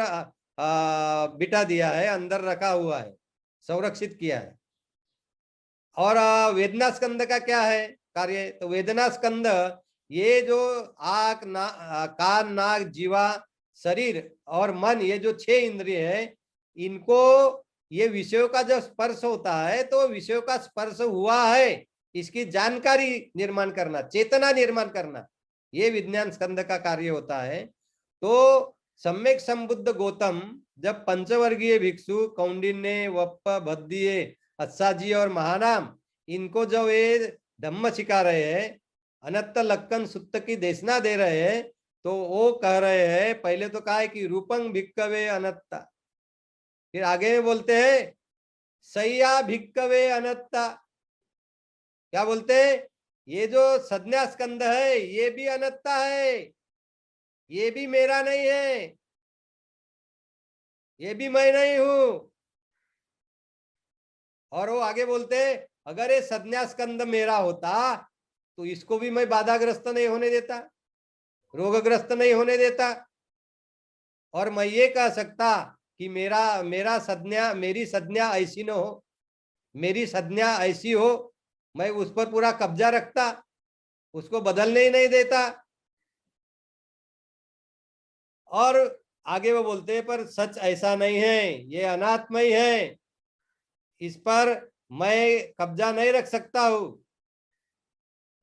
बिठा दिया है, अंदर रखा हुआ है, संरक्षित किया है। और वेदना स्कंद का क्या है कार्य? तो वेदना स्कंद ये जो आंख, कान, नाक, जीवा, शरीर और मन, ये जो 6 इंद्रिय है, इनको ये विषयों का जब स्पर्श होता है, तो विषयों का स्पर्श हुआ है इसकी जानकारी निर्माण करना, चेतना निर्माण करना, ये विज्ञान स्कंद का कार्य होता है। तो सम्यक संबुद्ध गौतम जब पंचवर्गीय भिक्षु कौंडिन्य, वप्प, भद्दिये, अस्साजी और महानाम, इनको जब ये धम्म सिखा रहे हैं, अनत्त लक्कन सुत्त की देशना दे रहे हैं, तो वो कह रहे हैं, पहले तो कहा है कि रूपंग भिक्कवे अनत्ता, फिर आगे में बोलते हैं सैया भिक्कवे अनत्ता। क्या बोलते हैं? ये जो संज्ञा स्कंद है ये भी अनत्ता है, ये भी मेरा नहीं है, ये भी मैं नहीं हूं। और वो आगे बोलते हैं अगर ये संज्ञा स्कंद मेरा होता तो इसको भी मैं बाधाग्रस्त नहीं होने देता, रोगग्रस्त नहीं होने देता, और मैं ये कह सकता कि मेरा संज्ञा, मेरी संज्ञा ऐसी न हो, मेरी संज्ञा ऐसी हो, मैं उस पर पूरा कब्जा रखता, उसको बदलने ही नहीं देता। और आगे वो बोलते हैं पर सच ऐसा नहीं है, ये अनात्मय है, इस पर मैं कब्जा नहीं रख सकता हूं,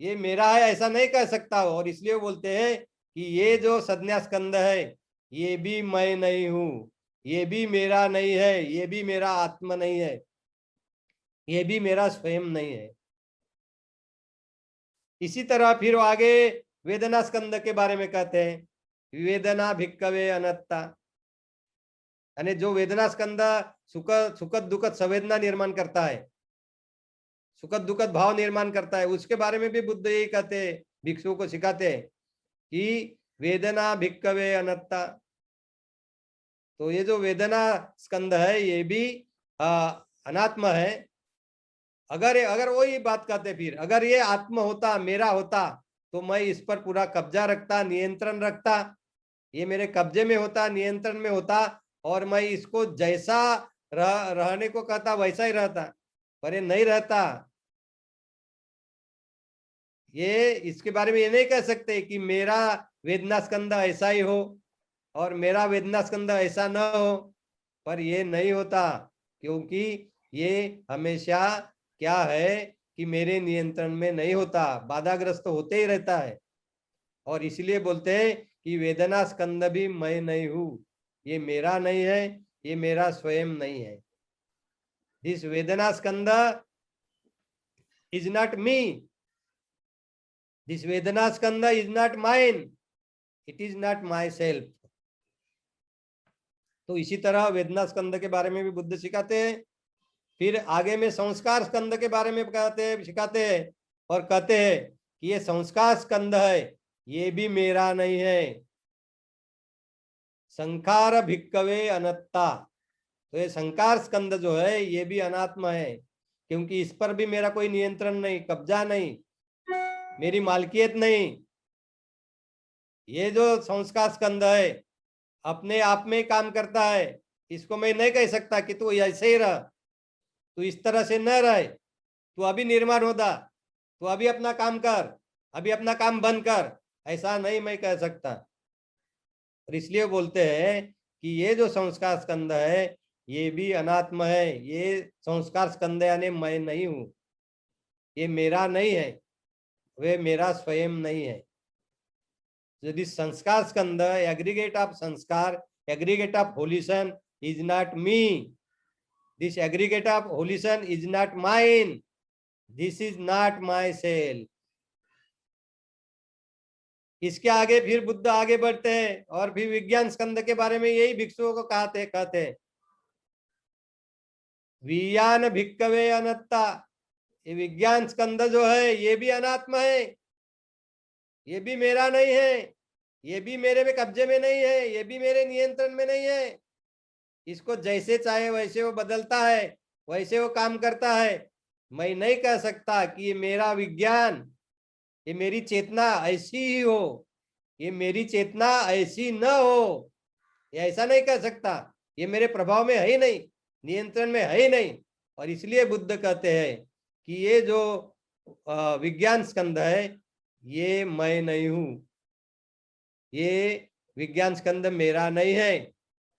ये मेरा है ऐसा नहीं कह सकता हूं। और इसलिए बोलते हैं कि ये जो संज्ञा स्कंद है ये भी मैं नहीं हूं, ये भी मेरा नहीं है, ये भी मेरा आत्मा नहीं है, ये भी मेरा स्वयं नहीं है। इसी तरह फिर आगे वेदना स्कंद के बारे में कहते हैं वेदना भिक्कवे अनत्ता, यानी जो वेदना स्कंद सुखद दुखद संवेदना निर्माण करता है, सुखद दुखद भाव निर्माण करता है, उसके बारे में भी बुद्ध यही कहते हैं, भिक्षुओं को सिखाते हैं कि वेदना भिक्कवे अनत्ता। तो ये जो वेदना स्कंद है ये भी अनात्म है। अगर वही बात कहते, फिर अगर ये आत्म होता, मेरा होता, तो मैं इस पर पूरा कब्जा रखता, नियंत्रण रखता, ये मेरे कब्जे में होता, नियंत्रण में होता, और मैं इसको जैसा रहने को कहता वैसा ही रहता, पर ये नहीं रहता। ये इसके बारे में ये नहीं कह सकते कि मेरा वेदना स्कंद ऐसा ही हो और मेरा वेदना स्कंद ऐसा न हो, पर ये नहीं होता, क्योंकि ये हमेशा क्या है कि मेरे नियंत्रण में नहीं होता, बाधाग्रस्त होते ही रहता है। और इसलिए बोलते हैं कि वेदना स्कंद भी मैं नहीं हूं, ये मेरा नहीं है, ये मेरा स्वयं नहीं है। This vedana skandha is not me, this vedana skandha is not mine, it is not my self. तो इसी तरह वेदना स्कंद के बारे में भी बुद्ध सिखाते हैं। फिर आगे में संस्कार स्कंद के बारे में सिखाते हैं और कहते हैं कि ये संस्कार स्कंद है, ये भी मेरा नहीं है। संखार भिक्कवे अनत्ता, तो ये संकार स्कंद जो है ये भी अनात्मा है, क्योंकि इस पर भी मेरा कोई नियंत्रण नहीं, कब्जा नहीं, मेरी मालकियत नहीं। ये जो संस्कार स्कंद है अपने आप में काम करता है, इसको मैं नहीं कह सकता कि तू ऐसे ही रह, तू इस तरह से न रहे, तू अभी निर्माण होता, तू अभी अपना काम कर, अभी अपना काम बंद कर, ऐसा नहीं मैं कह सकता। और इसलिए बोलते हैं कि ये जो संस्कार स्कंद है ये भी अनात्म है। ये संस्कार स्कंद यानी मैं नहीं हूं, ये मेरा नहीं है, वे मेरा स्वयं नहीं है। यदि sanskara skandha aggregate of sanskara, aggregate of volition is not me, this aggregate of volition is not mine, this is not my self. इसके आगे फिर बुद्ध आगे बढ़ते हैं और फिर विज्ञान स्कंद के बारे में यही भिक्षुओं को कहते हैं विज्ञान भिक्कवे अनत्ता, ये विज्ञान स्कंद जो है ये भी अनात्मा है, ये भी मेरा नहीं है, ये भी मेरे में कब्जे में नहीं है, ये भी मेरे नियंत्रण में नहीं है। इसको जैसे चाहे वैसे वो बदलता है, वैसे वो काम करता है। मैं नहीं कह सकता कि ये मेरा विज्ञान, ये मेरी चेतना ऐसी ही हो, ये मेरी चेतना ऐसी न हो, ये ऐसा नहीं कह सकता। ये मेरे प्रभाव में है ही नहीं, नियंत्रण में है ही नहीं। और इसलिए बुद्ध कहते हैं कि ये जो विज्ञान स्कंद है ये मैं नहीं हूं, ये विज्ञान स्कंद मेरा नहीं है,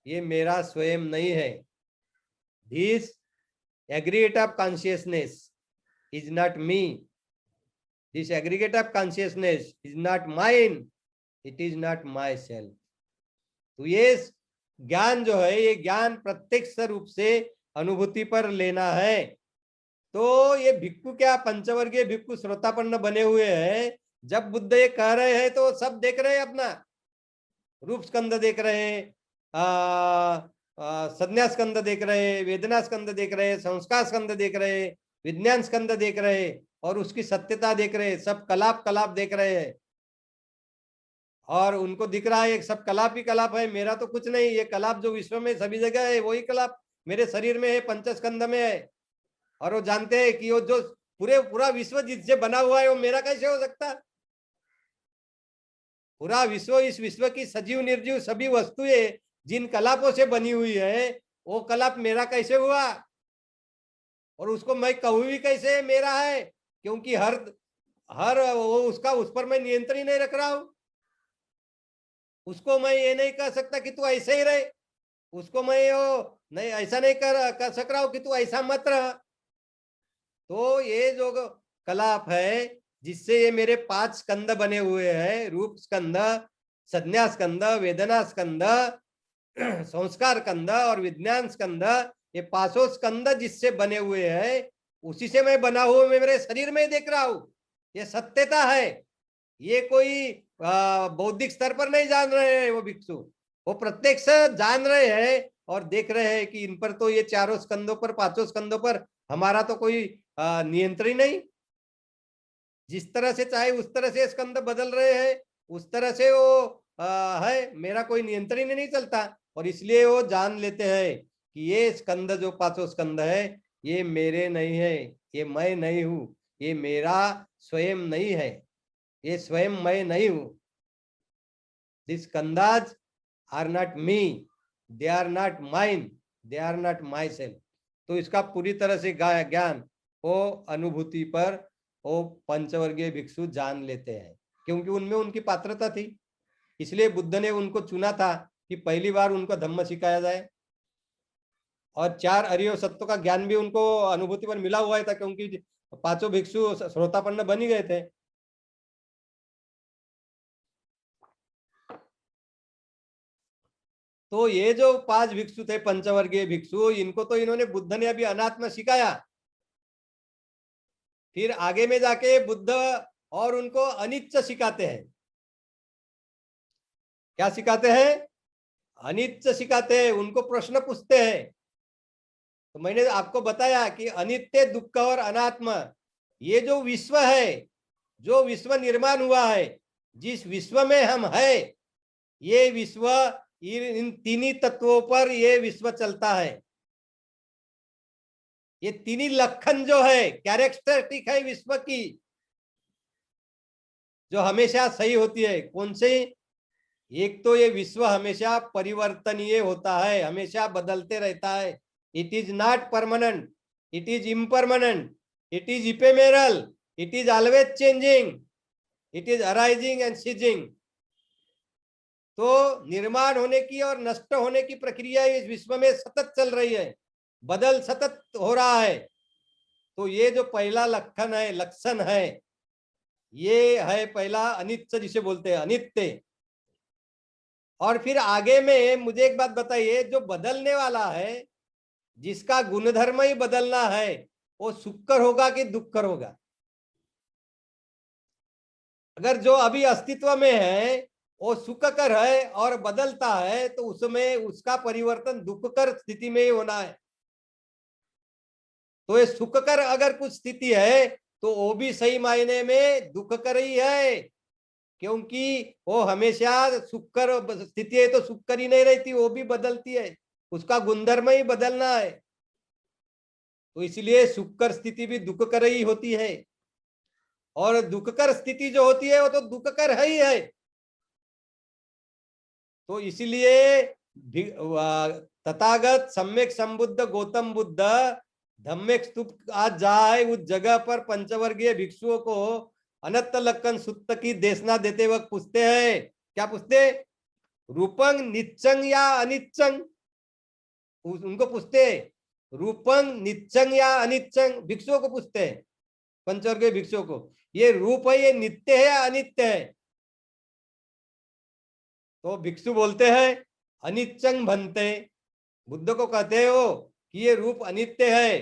ये मेरा स्वयं नहीं है। This aggregate of consciousness is not me, this aggregate of consciousness is not mine, it is not my self. तो ये ज्ञान जो है ये ज्ञान प्रत्यक्ष रूप से अनुभूति पर लेना है। तो ये भिक्खु क्या पंचवर्गीय भिक्खु श्रोतापन्न बने हुए हैं। जब बुद्ध ये कह रहे हैं तो सब देख रहे हैं, अपना रूप स्कंद देख रहे हैं, संज्ञा स्कंद देख रहे हैं, वेदना स्कंद देख रहे हैं, संस्कार स्कंद देख रहे हैं, विज्ञान स्कंद देख रहे हैं और उसकी सत्यता देख रहे हैं। सब कलाप कलाप देख रहे हैं और उनको दिख रहा है सब कलाप ही कलाप है, मेरा तो कुछ नहीं। ये कलाप जो विश्व में सभी जगह है वही कलाप मेरे शरीर में है, पंचस्कंद में है। और वो जानते हैं कि वो जो पूरा विश्व जिससे बना हुआ है वो मेरा कैसे हो सकता है। पूरा विश्व, इस विश्व की सजीव निर्जीव सभी वस्तुएं जिन कलापों से बनी हुई है वो कलाप मेरा कैसे हुआ। और उसको मैं कहूं भी कैसे मेरा है, क्योंकि हर हर वो उसका उस पर मैं नियंत्रण ही नहीं रख रहा हूं। उसको मैं ये नहीं कह सकता कि तू ऐसे ही रहे, उसको मैं वो नहीं ऐसा नहीं कर सक रहा हूं कि तू ऐसा मत रह। तो ये जो कलाप है जिससे ये मेरे 5 स्कंद बने हुए हैं, रूप स्कंद, संज्ञा स्कंद, वेदना स्कंद, संस्कार स्कंद और विज्ञान स्कंद, ये 5 स्कंद जिससे बने हुए हैं उसी से मैं बना हुआ, मैं मेरे शरीर में देख रहा हूं। ये सत्यता है। ये कोई बौद्धिक स्तर पर नहीं जान रहे हैं वो भिक्षु, वो प्रत्यक्ष जान रहे हैं और देख रहे हैं कि इन पर तो ये 4 स्कंदों पर 5 स्कंदों पर हमारा तो कोई नियंत्रण नहीं। जिस तरह से चाहे उस तरह से स्कंद बदल रहे हैं, उस तरह से वो है, मेरा कोई नियंत्रण ही नहीं चलता। और इसलिए वो जान लेते हैं कि ये स्कंद जो 5 स्कंद है ये मेरे नहीं है, ये मैं नहीं हूं, ये मेरा स्वयं नहीं है, ये स्वयं मैं नहीं हूं। This skandhas are not me, they are not mine, they are not my self. तो इसका पूरी तरह से ज्ञान वो अनुभूति पर वो पंचवर्गीय भिक्षु जान लेते हैं, क्योंकि उनमें उनकी पात्रता थी। इसलिए बुद्ध ने उनको चुना था कि पहली बार उनको धम्म सिखाया जाए। और 4 अरिय सत्यों का ज्ञान भी उनको अनुभूति पर मिला हुआ था, क्योंकि 5 भिक्षु श्रोतापन्न बन ही गए थे। तो ये जो 5 भिक्षु थे, पंचवर्गीय भिक्षु, इनको तो इन्होंने, बुद्ध ने अभी अनात्म सिखाया, फिर आगे में जाके बुद्ध और उनको अनित्य सिखाते हैं। क्या सिखाते हैं? अनित्य सिखाते हैं, उनको प्रश्न पूछते हैं। तो मैंने आपको बताया कि अनित्य, दुख और अनात्म, ये जो विश्व है, जो विश्व निर्माण हुआ है, जिस विश्व में हम है, ये विश्व इन तीन तत्वों पर ये विश्व चलता है। ये तीन लक्षण जो है, कैरेक्टरिस्टिक है विश्व की, जो हमेशा सही होती है। कौन से? एक तो ये विश्व हमेशा परिवर्तनीय होता है, हमेशा बदलते रहता है। It is not permanent, it is impermanent, it is ephemeral, it is always changing, it is arising and ceasing. तो निर्माण होने की और नष्ट होने की प्रक्रिया इस विश्व में सतत चल रही है, बदल सतत हो रहा है। तो ये जो पहला लक्षण है, ये है पहला अनित्य, जिसे बोलते हैं अनित्य। और फिर आगे में मुझे एक बात बताइए, जो बदलने वाला है, जिसका गुणधर्म ही बदलना है, वो सुखकर होगा कि दुखकर होगा? अगर जो अभी अस्तित्व में है वो सुखकर है और बदलता है, तो उसमें उसका परिवर्तन दुखकर स्थिति में ही होना है। तो ये सुखकर अगर कुछ स्थिति है, तो वो भी सही मायने में दुखकर ही है, क्योंकि वो हमेशा सुखकर स्थिति है, तो सुखकर ही नहीं रहती, वो भी बदलती है, उसका गुणधर्म ही बदलना है। तो इसलिए सुखकर स्थिति भी दुखकर ही होती है, और दुखकर स्थिति जो होती है वो तो दुखकर है ही है। तो इसलिए तथागत सम्यक संबुद्ध गौतम बुद्ध धम्मेक स्तूप आज जाए, उस जगह पर पंचवर्गीय भिक्षुओं को अनंत लक्षण सूत्र की देशना देते वक्त पूछते हैं। क्या पूछते? रूपंग निच्चंग या अनिच्चंग? उनको पूछते रूपंग निच्चंग या अनिच्चंग, भिक्षुओं को पूछते हैं, पंचवर्गीय भिक्षुओं को, ये रूप है, ये नित्य है या अनित्य है? तो भिक्षु बोलते हैं अनिच्चंग भन्ते। बुद्ध को कहते हो कि ये रूप अनित्य है,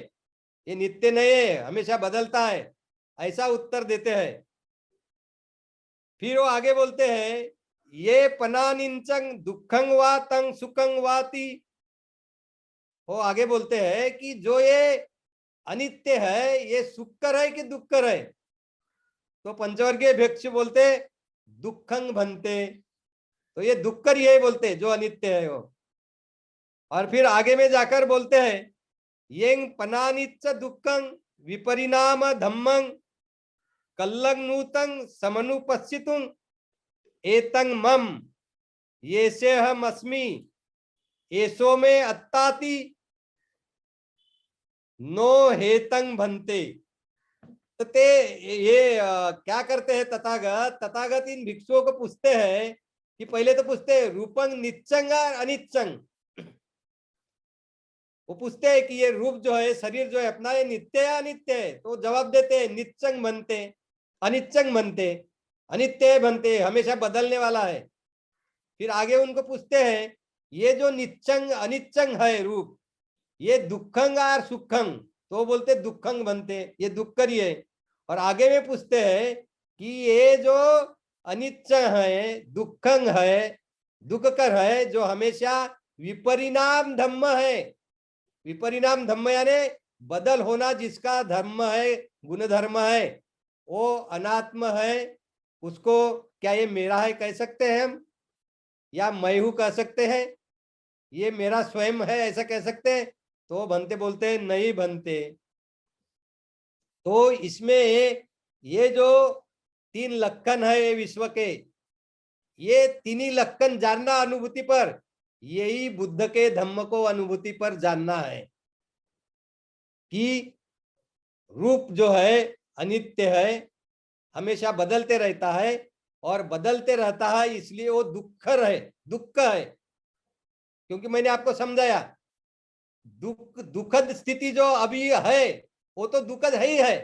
ये नित्य नहीं है, हमेशा बदलता है, ऐसा उत्तर देते हैं। फिर वो आगे बोलते हैं ये पनानिंचंग दुखंग वा तंग सुखंग वाति। वो आगे बोलते हैं कि जो ये अनित्य है, ये सुखकर है कि दुखकर है? तो पंचवर्गीय भिक्षु बोलते दुखंग भन्ते, तो ये दुखकर ही है बोलते, जो अनित्य है वो। और फिर आगे में जाकर बोलते हैं येंग पनानिच्च दुखंग विपरिणाम धम्मंग कल्लंग नूतंग समनुपस्थितुं एतंग मम येसे हम अस्मि एसो में अत्ताति नो हेतंग भन्ते। तो ये क्या करते हैं तथागत इन भिक्षुओं को पूछते हैं कि पहले तो पूछते हैं रूपंग निच्चंग और अनिच्चंग। वो पूछते हैं कि ये रूप जो है, शरीर जो है अपना, ये नित्य है अनित्य है? तो जवाब देते हैं निच्चंग बनते, अनिच्चंग बनते, अनित्य बनते, हमेशा बदलने वाला है। फिर आगे उनको पूछते हैं ये जो निच्चंग अनिच्चंग है रूप, ये दुखंग और सुखंग? तो बोलते दुखंग बनते, ये दुखकर ही है। और आगे में पूछते हैं कि ये जो अनिच्च है, दुखंग है, दुखकर है, जो हमेशा विपरिणाम धम्म है। विपरिणाम धम्म यानी बदल होना, जिसका धर्म है, गुण धर्म है, वो अनात्म है। उसको क्या ये मेरा है कह सकते हैं हम, या मैं हूं कह सकते हैं, ये मेरा स्वयं है ऐसा कह सकते हैं? तो बनते बोलते हैं नहीं बनते। तो इसमें ये जो 3 लक्षण है ये विश्व के, ये 3 ही लक्षण जानना अनुभूति पर, यही बुद्ध के धम्म को अनुभूति पर जानना है कि रूप जो है अनित्य है, हमेशा बदलते रहता है, और बदलते रहता है इसलिए वो दुखकर है, दुख है। क्योंकि मैंने आपको समझाया दुखद स्थिति जो अभी है वो तो दुखद ही है,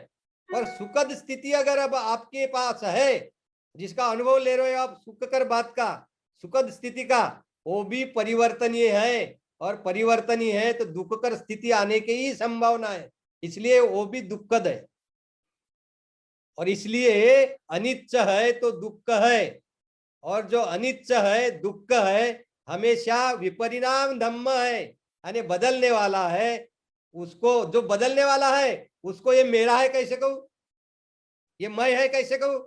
पर सुखद स्थिति अगर अब आपके पास है, जिसका अनुभव ले रहे हो आप सुखकर बात का, सुखद स्थिति का, वो भी परिवर्तनीय है, और परिवर्तनीय है तो दुखकर स्थिति आने की ही संभावना है, इसलिए वो भी दुखद है। और इसलिए अनित्य है तो दुख है, और जो अनित्य है, दुख है, हमेशा विपरिणाम धम्म है, यानी बदलने वाला है। उसको जो बदलने वाला है उसको ये मेरा है कैसे कहूं, ये मैं है कैसे कहूं,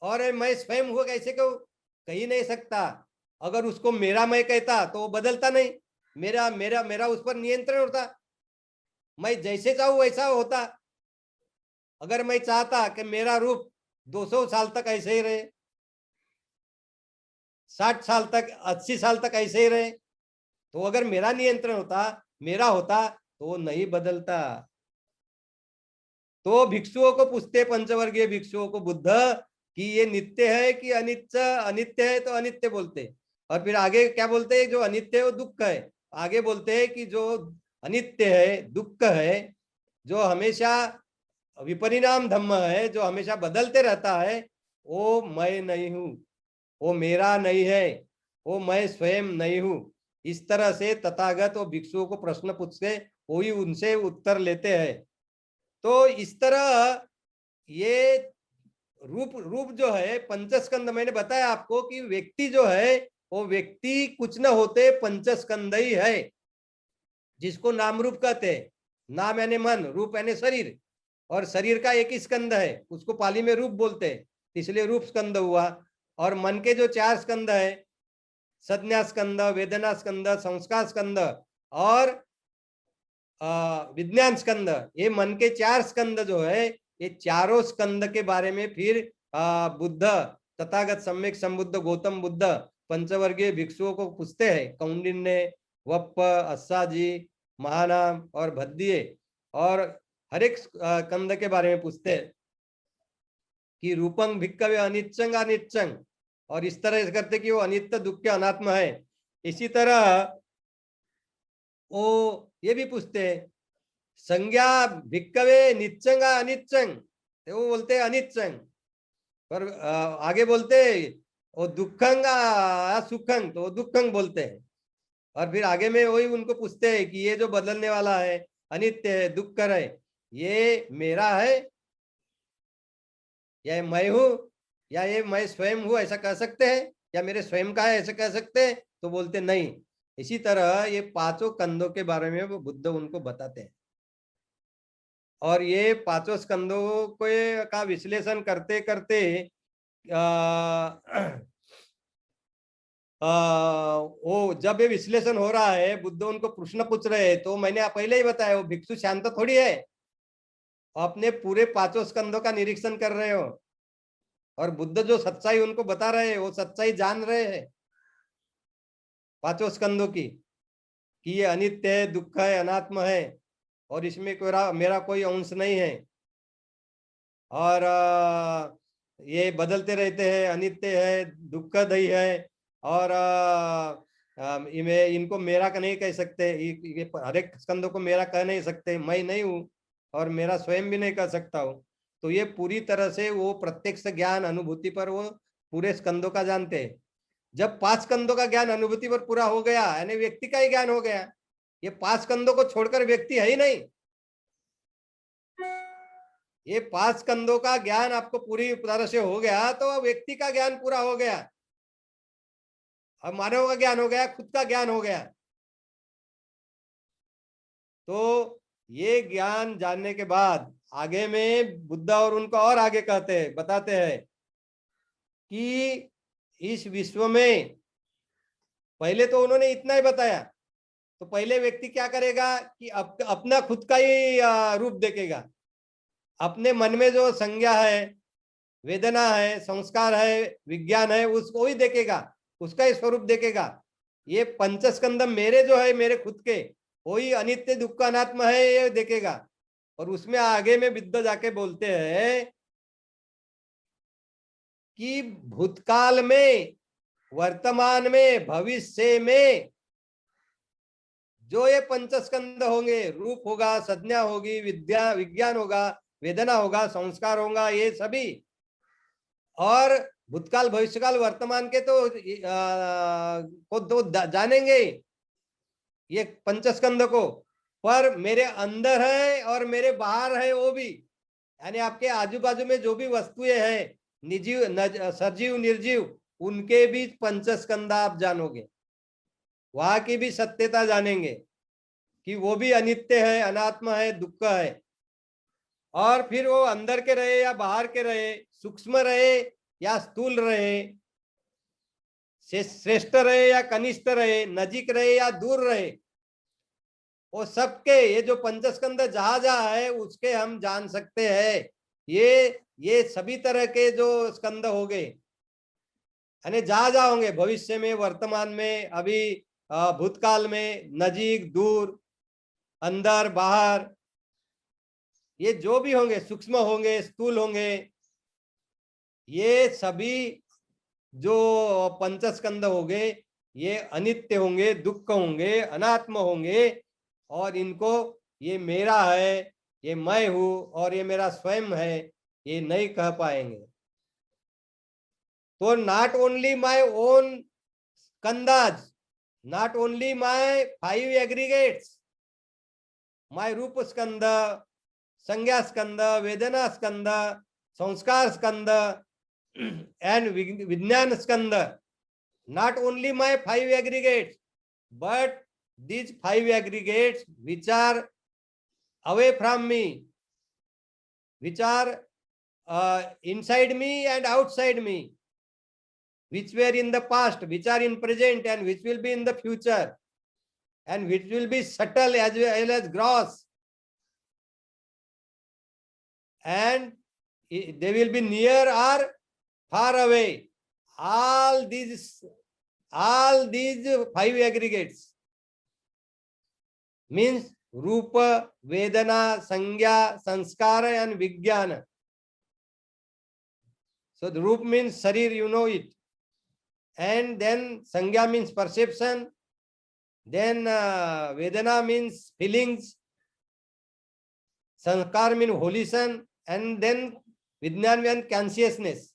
और मैं स्वयं हूं कैसे कहूं, कही नहीं सकता। अगर उसको मेरा मैं कहता तो वो बदलता नहीं, मेरा मेरा मेरा उस पर नियंत्रण होता, मैं जैसे चाहूं वैसा होता। अगर मैं चाहता कि मेरा रूप 200 साल तक ऐसे ही रहे, 60 साल तक, 80 साल तक ऐसे ही रहे, तो अगर मेरा नियंत्रण होता, मेरा होता, तो वो नहीं बदलता। तो भिक्षुओं को पूछते, पंचवर्गीय भिक्षुओं को बुद्ध, कि ये नित्य है कि अनित्य, अनित्य है तो अनित्य बोलते, और फिर आगे क्या बोलते हैं, जो अनित्य है वो दुख है। आगे बोलते हैं कि जो अनित्य है, दुख है, जो हमेशा विपरिणाम धम्म है, जो हमेशा बदलते रहता है, वो मैं नहीं हूं, वो मेरा नहीं है, वो मैं स्वयं नहीं हूं। इस तरह से तथागत और भिक्षुओं को प्रश्न पूछते, वही उनसे उत्तर लेते हैं। तो इस तरह ये रूप रूप जो है पंचस्कंद, मैंने बताया आपको कि व्यक्ति जो है वो व्यक्ति कुछ न होते पंचस्कंद ही है, जिसको नाम रूप कहते हैं। नाम यानी मन, रूप यानी शरीर, और शरीर का एक ही स्कंद है, उसको पाली में रूप बोलते हैं, इसलिए रूप स्कंद हुआ। और मन के जो 4 स्कंद है, संज्ञा स्कंद, वेदना स्कंद, संस्कार स्कंद और विज्ञान स्कंद, ये मन के 4 स्कंद जो है, ये चारों स्कंद के बारे में फिर बुद्ध, तथागत सम्यक संबुद्ध गौतम बुद्ध पंचवर्गीय भिक्षुओं को पूछते हैं। कौंडिन्य, वप्प, अस्साजी, महानाम और भद्दिये, और हर एक स्कंद के बारे में पूछते हैं कि रूपंग भिक्कवे अनिच्चंग अनिच्चंग, और इस तरह करते कि वो अनित्य, दुख, अनात्म है। इसी तरह वो ये भी पूछते हैं, संज्ञा भिक्कवे निच्चंग अनिच्चंग, तो वो बोलते हैं अनिच्चंग, पर आगे बोलते वो दुखंग सुखंग, तो वो दुखंग बोलते हैं। और फिर आगे में वही उनको पूछते हैं कि ये जो बदलने वाला है, अनित्य है, दुख कर है, ये मेरा है या मैं हूं, या ये मैं स्वयं हूं, ऐसा कह सकते हैं, या मेरे स्वयं का है ऐसा कह सकते हैं, तो बोलते नहीं। इसी तरह ये 5 कंधों के बारे में वो बुद्ध उनको बताते हैं, और ये 5 स्कंदों को का विश्लेषण करते करते वो जब ये विश्लेषण हो रहा है, बुद्ध उनको प्रश्न पूछ रहे हैं, तो मैंने पहले ही बताया वो भिक्षु शांत थोड़ी है, अपने पूरे 5 स्कंदों का निरीक्षण कर रहे हो, और बुद्ध जो सच्चाई उनको बता रहे हैं वो सच्चाई जान रहे हैं 5 स्कंदों की, कि ये अनित्य है, दुख है, अनात्म है, और इसमें मेरा कोई अंश नहीं है, और ये बदलते रहते हैं, अनित्य है, दुखद ही है, और इनको मेरा का नहीं कह सकते, ये हर एक स्कंदों को मेरा कह नहीं सकते, मैं नहीं हूँ, और मेरा स्वयं भी नहीं कह सकता हूँ। तो ये पूरी तरह से वो प्रत्यक्ष ज्ञान अनुभूति पर वो पूरे स्कंदों का जानते हैं। जब 5 स्कंदों का ज्ञान अनुभूति पर पूरा हो गया, यानी व्यक्ति का ही ज्ञान हो गया, ये 5 स्कंदों को छोड़कर व्यक्ति है ही नहीं। ये 5 स्कंदों का ज्ञान आपको पूरी तरह से हो गया तो व्यक्ति का ज्ञान पूरा हो गया, अब मानव का ज्ञान हो गया, खुद का ज्ञान हो गया। तो ये ज्ञान जानने के बाद आगे में बुद्ध और उनको और आगे कहते हैं, बताते हैं कि इस विश्व में, पहले तो उन्होंने इतना ही बताया, तो पहले व्यक्ति क्या करेगा कि अपना खुद का ही रूप देखेगा, अपने मन में जो संज्ञा है, वेदना है, संस्कार है, विज्ञान है, उसको ही देखेगा, उसका ही स्वरूप देखेगा। ये पंचस्कंद मेरे जो है, मेरे खुद के, वही अनित्य, दुख, अनात्म है, ये देखेगा। और उसमें आगे में बुद्ध जाके बोलते हैं कि भूतकाल में, वर्तमान में, भविष्य में जो ये पंचस्कंद होंगे, रूप होगा, संज्ञा होगी, विज्ञान होगा, वेदना होगा, संस्कार होगा, ये सभी, और भूतकाल भविष्यकाल वर्तमान के तो को तो जानेंगे ये पंचस्कंद को, पर मेरे अंदर है और मेरे बाहर है वो भी, यानी आपके आजू बाजू में जो भी वस्तुएं हैं, निजीव सजीव निर्जीव, उनके भी पंचस्कंद आप जानोगे, वहां की भी सत्यता जानेंगे कि वो भी अनित्य है, अनात्म है, दुख है। और फिर वो अंदर के रहे या बाहर के रहे, सूक्ष्म रहे या स्थूल रहे, श्रेष्ठ रहे या कनिष्ठ रहे, नजीक रहे या दूर रहे, वो सबके ये जो पंचस्कंद जहां जहां है उसके हम जान सकते हैं। ये सभी तरह के जो स्कंद हो गए, यानी जहां जहां होंगे, भविष्य में, वर्तमान में, अभी भूतकाल में, नजीक दूर, अंदर बाहर, ये जो भी होंगे, सूक्ष्म होंगे, स्थूल होंगे, ये सभी जो पंचस्कंद होंगे ये अनित्य होंगे, दुख होंगे, अनात्म होंगे, और इनको ये मेरा है, ये मैं हूं और ये मेरा स्वयं है, ये नहीं कह पाएंगे। तो not only my own skandhas, not only my 5 aggregates, my rupa skandha, संज्ञा स्कंद, वेदना स्कंद, संस्कार स्कंद and Vijnan Skanda, not only my 5 aggregates, but these 5 aggregates which are away from me, which are inside me and outside me, which were in the past, which are in present, and which will be in the future, and which will be subtle as well as gross, and they will be near or far away. All these 5 aggregates means Rupa, Vedana, Sangya, Sanskara and Vijnana. So the Rupa means Sharir, you know it. And then Sangya means perception. Then Vedana means feelings. Sanskar means volition. And then Vijnana means consciousness.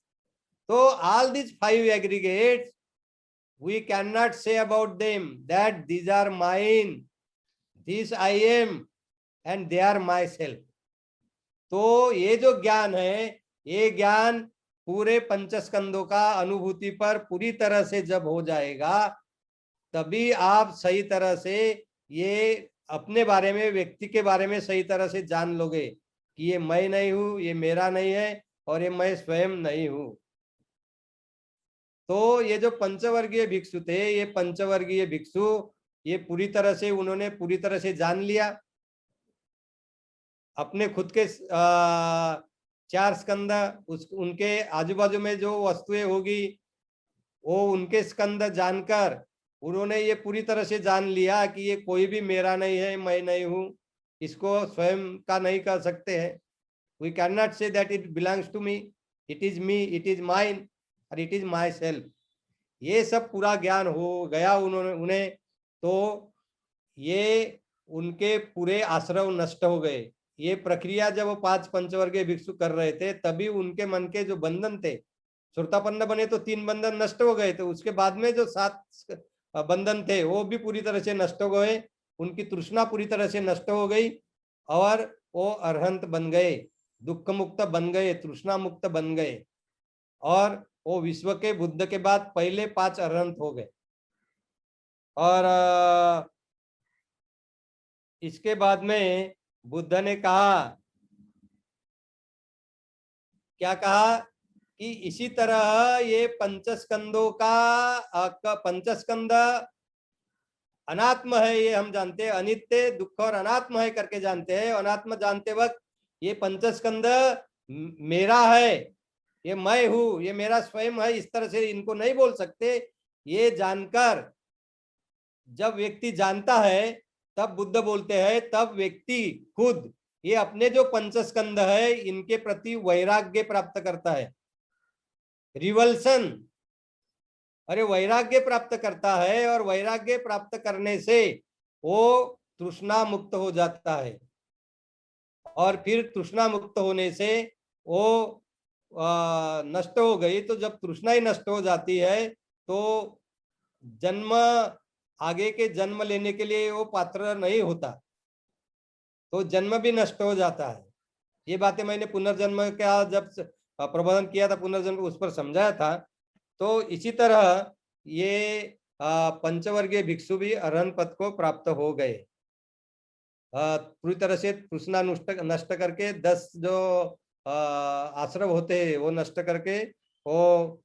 So all these 5 aggregates, we cannot say about them that these are mine, this I am, and they are myself. तो ये जो ज्ञान है, ये ज्ञान पूरे पंचस्कंदों का अनुभूति पर पूरी तरह से जब हो जाएगा, तभी आप सही तरह से ये अपने बारे में, व्यक्ति के बारे में सही तरह से जान लोगे कि ये मैं नहीं हूं, ये मेरा नहीं है, और ये मैं स्वयं नहीं हूं। तो ये जो पंचवर्गीय भिक्षु थे, ये पंचवर्गीय भिक्षु, ये पूरी तरह से उन्होंने पूरी तरह से जान लिया अपने खुद के 4 स्कंद, उनके आजू बाजू में जो वस्तुएं होगी वो उनके स्कंद जानकर उन्होंने ये पूरी तरह से जान लिया कि ये कोई भी मेरा नहीं है, मैं नहीं हूं, इसको स्वयं का नहीं कर सकते हैं। We can not say that it belongs to me, it is me, it is mine और इट इज माई सेल्फ। ये सब पूरा ज्ञान हो गया उन्हें, तो ये उनके पूरे आश्रव नष्ट हो गए। ये प्रक्रिया जब वो 5 पंचवर्गीय भिक्षु कर रहे थे, तभी उनके मन के जो बंधन थे, श्रोतापन्न बने तो 3 बंधन नष्ट हो गए थे, उसके बाद में जो 7 बंधन थे वो भी पूरी तरह से नष्ट हो गए, उनकी तृष्णा पूरी तरह से नष्ट हो गई और वो अरहंत बन गए, दुख मुक्त बन गए, तृष्णा मुक्त बन गए, और वो विश्व के बुद्ध के बाद पहले 5 अरहंत हो गए। और इसके बाद में बुद्ध ने कहा, क्या कहा कि इसी तरह ये पंचस्कंदों का पंचस्कंद अनात्म है, ये हम जानते हैं, अनित्य, दुख और अनात्म है करके जानते हैं। अनात्म जानते वक्त ये पंचस्कंद मेरा है, ये मैं हूं, ये मेरा स्वयं है, इस तरह से इनको नहीं बोल सकते। ये जानकर जब व्यक्ति जानता है, तब बुद्ध बोलते हैं, तब व्यक्ति खुद ये अपने जो पंचस्कंद है इनके प्रति वैराग्य प्राप्त करता है, रिवल्सन, अरे वैराग्य प्राप्त करता है, और वैराग्य प्राप्त करने से वो तृष्णा मुक्त हो जाता है, और फिर तृष्णा मुक्त होने से वो नष्ट हो गई, तो जब तृष्णा ही नष्ट हो जाती है तो जन्म, आगे के जन्म लेने के लिए वो पात्र नहीं होता, तो जन्म भी नष्ट हो जाता है। ये बातें मैंने पुनर्जन्म का जब प्रबोधन किया था, पुनर्जन्म उस पर समझाया था। तो इसी तरह ये पंचवर्गीय भिक्षु भी अरहंत पद को प्राप्त हो गए, पूरी तरह से तृष्णा नष्ट नष्ट करके, 10 जो आश्रम होते हैं वो नष्ट करके वो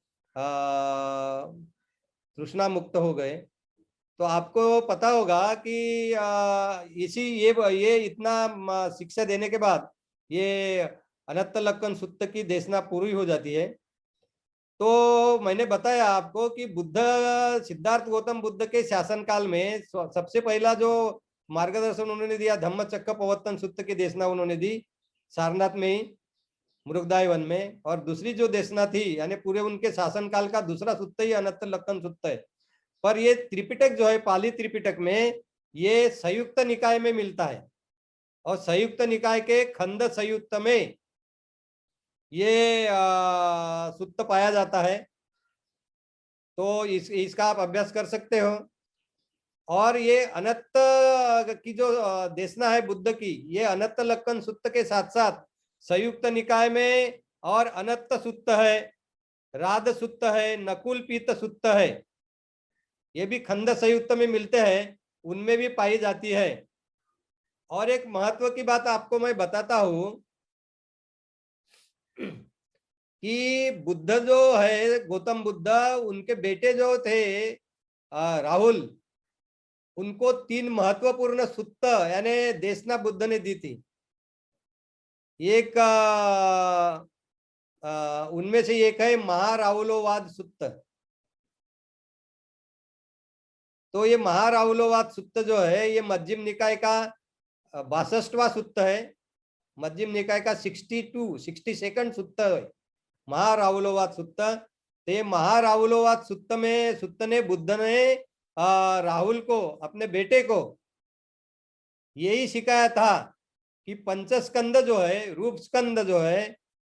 तृष्णा मुक्त हो गए। तो आपको पता होगा कि इसी ये इतना शिक्षा देने के बाद ये अनंत लक्षण सूत्र की देशना पूरी हो जाती है। तो मैंने बताया आपको कि बुद्ध, सिद्धार्थ गौतम बुद्ध के शासन काल में सबसे पहला जो मार्गदर्शन उन्होंने दिया, धम्म चक्र प्रवर्तन सूत्र की देशना उन्होंने दी सारनाथ में ही, मुरुगदाई वन में। और दूसरी जो देशना थी, यानी पूरे उनके शासन काल का दूसरा सूत्र ही अनंत लक्षण सूत्र है। पर ये त्रिपिटक जो है, पाली त्रिपिटक में, ये संयुक्त निकाय में मिलता है, और संयुक्त निकाय के खंड संयुक्त में ये सूत्र पाया जाता है। तो इसका आप अभ्यास कर सकते हो। और ये अनंत की जो देशना है बुद्ध की, ये अनंत लक्षण सूत्र के साथ साथ संयुक्त निकाय में और अनंत सूत्र है, राध सूत्र है, नकुल पीत सूत्र है, ये भी खंड संयुक्त में मिलते हैं, उनमें भी पाई जाती है। और एक महत्व की बात आपको मैं बताता हूं कि बुद्ध जो है, गौतम बुद्ध, उनके बेटे जो थे राहुल, उनको 3 महत्वपूर्ण सूत्र यानी देशना बुद्ध ने दी थी। एक उनमें से एक है महाराहुलोवाद सूत्र। तो ये महाराहुलोवाद सूत्र जो है, ये मध्यम निकाय का 62वां सूत्र है, मध्यम निकाय का 62nd सूत्र है महाराहुलोवाद सूत्र। तो ये महाराहुलोवाद सूत्र ने बुद्ध ने राहुल को, अपने बेटे को, यही सिखाया था कि पंचस्कंद जो है, रूप स्कंद जो है,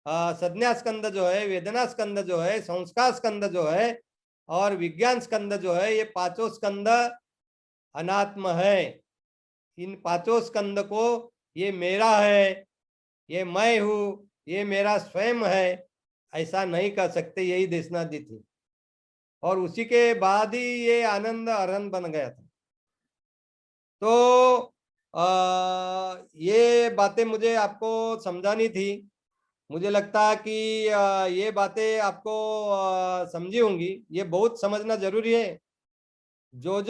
संज्ञा स्कंद जो है, वेदना स्कंद जो है, संस्कार स्कंद जो है, और विज्ञान स्कंद जो है, ये पांचों स्कंद अनात्म है। इन पांचों स्कंद को ये मेरा है, ये मैं हूं, ये मेरा स्वयं है, ऐसा नहीं कर सकते, यही देशना दी थी। और उसी के बाद ही ये आनंद अरहंत बन गया था। तो ये बातें मुझे आपको समझानी थी। मुझे लगता है कि ये बातें आपको समझी होंगी। ये बहुत समझना जरूरी है। जो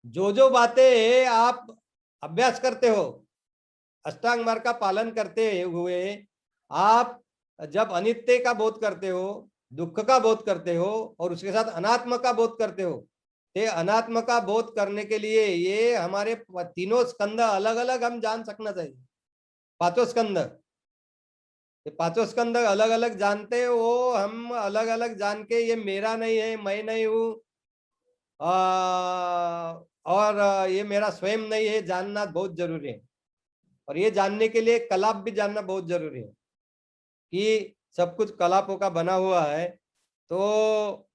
जो जो बातें आप अभ्यास करते हो, अष्टांग मार्ग का पालन करते हुए, आप जब अनित्य का बोध करते हो, दुख का बोध करते हो, और उसके साथ अनात्म का बोध करते हो, ते अनात्म का बोध करने के लिए ये हमारे तीनों स्कंद अलग अलग हम जान सकना चाहिए। पांचों स्कंद, ये पांचों स्कंद अलग अलग जानते हो, हम अलग अलग जान के ये मेरा नहीं है, मैं नहीं हूं, और ये मेरा स्वयं नहीं है, जानना बहुत जरूरी है। और ये जानने के लिए कलाप भी जानना बहुत जरूरी है कि सब कुछ कलापों का बना हुआ है। तो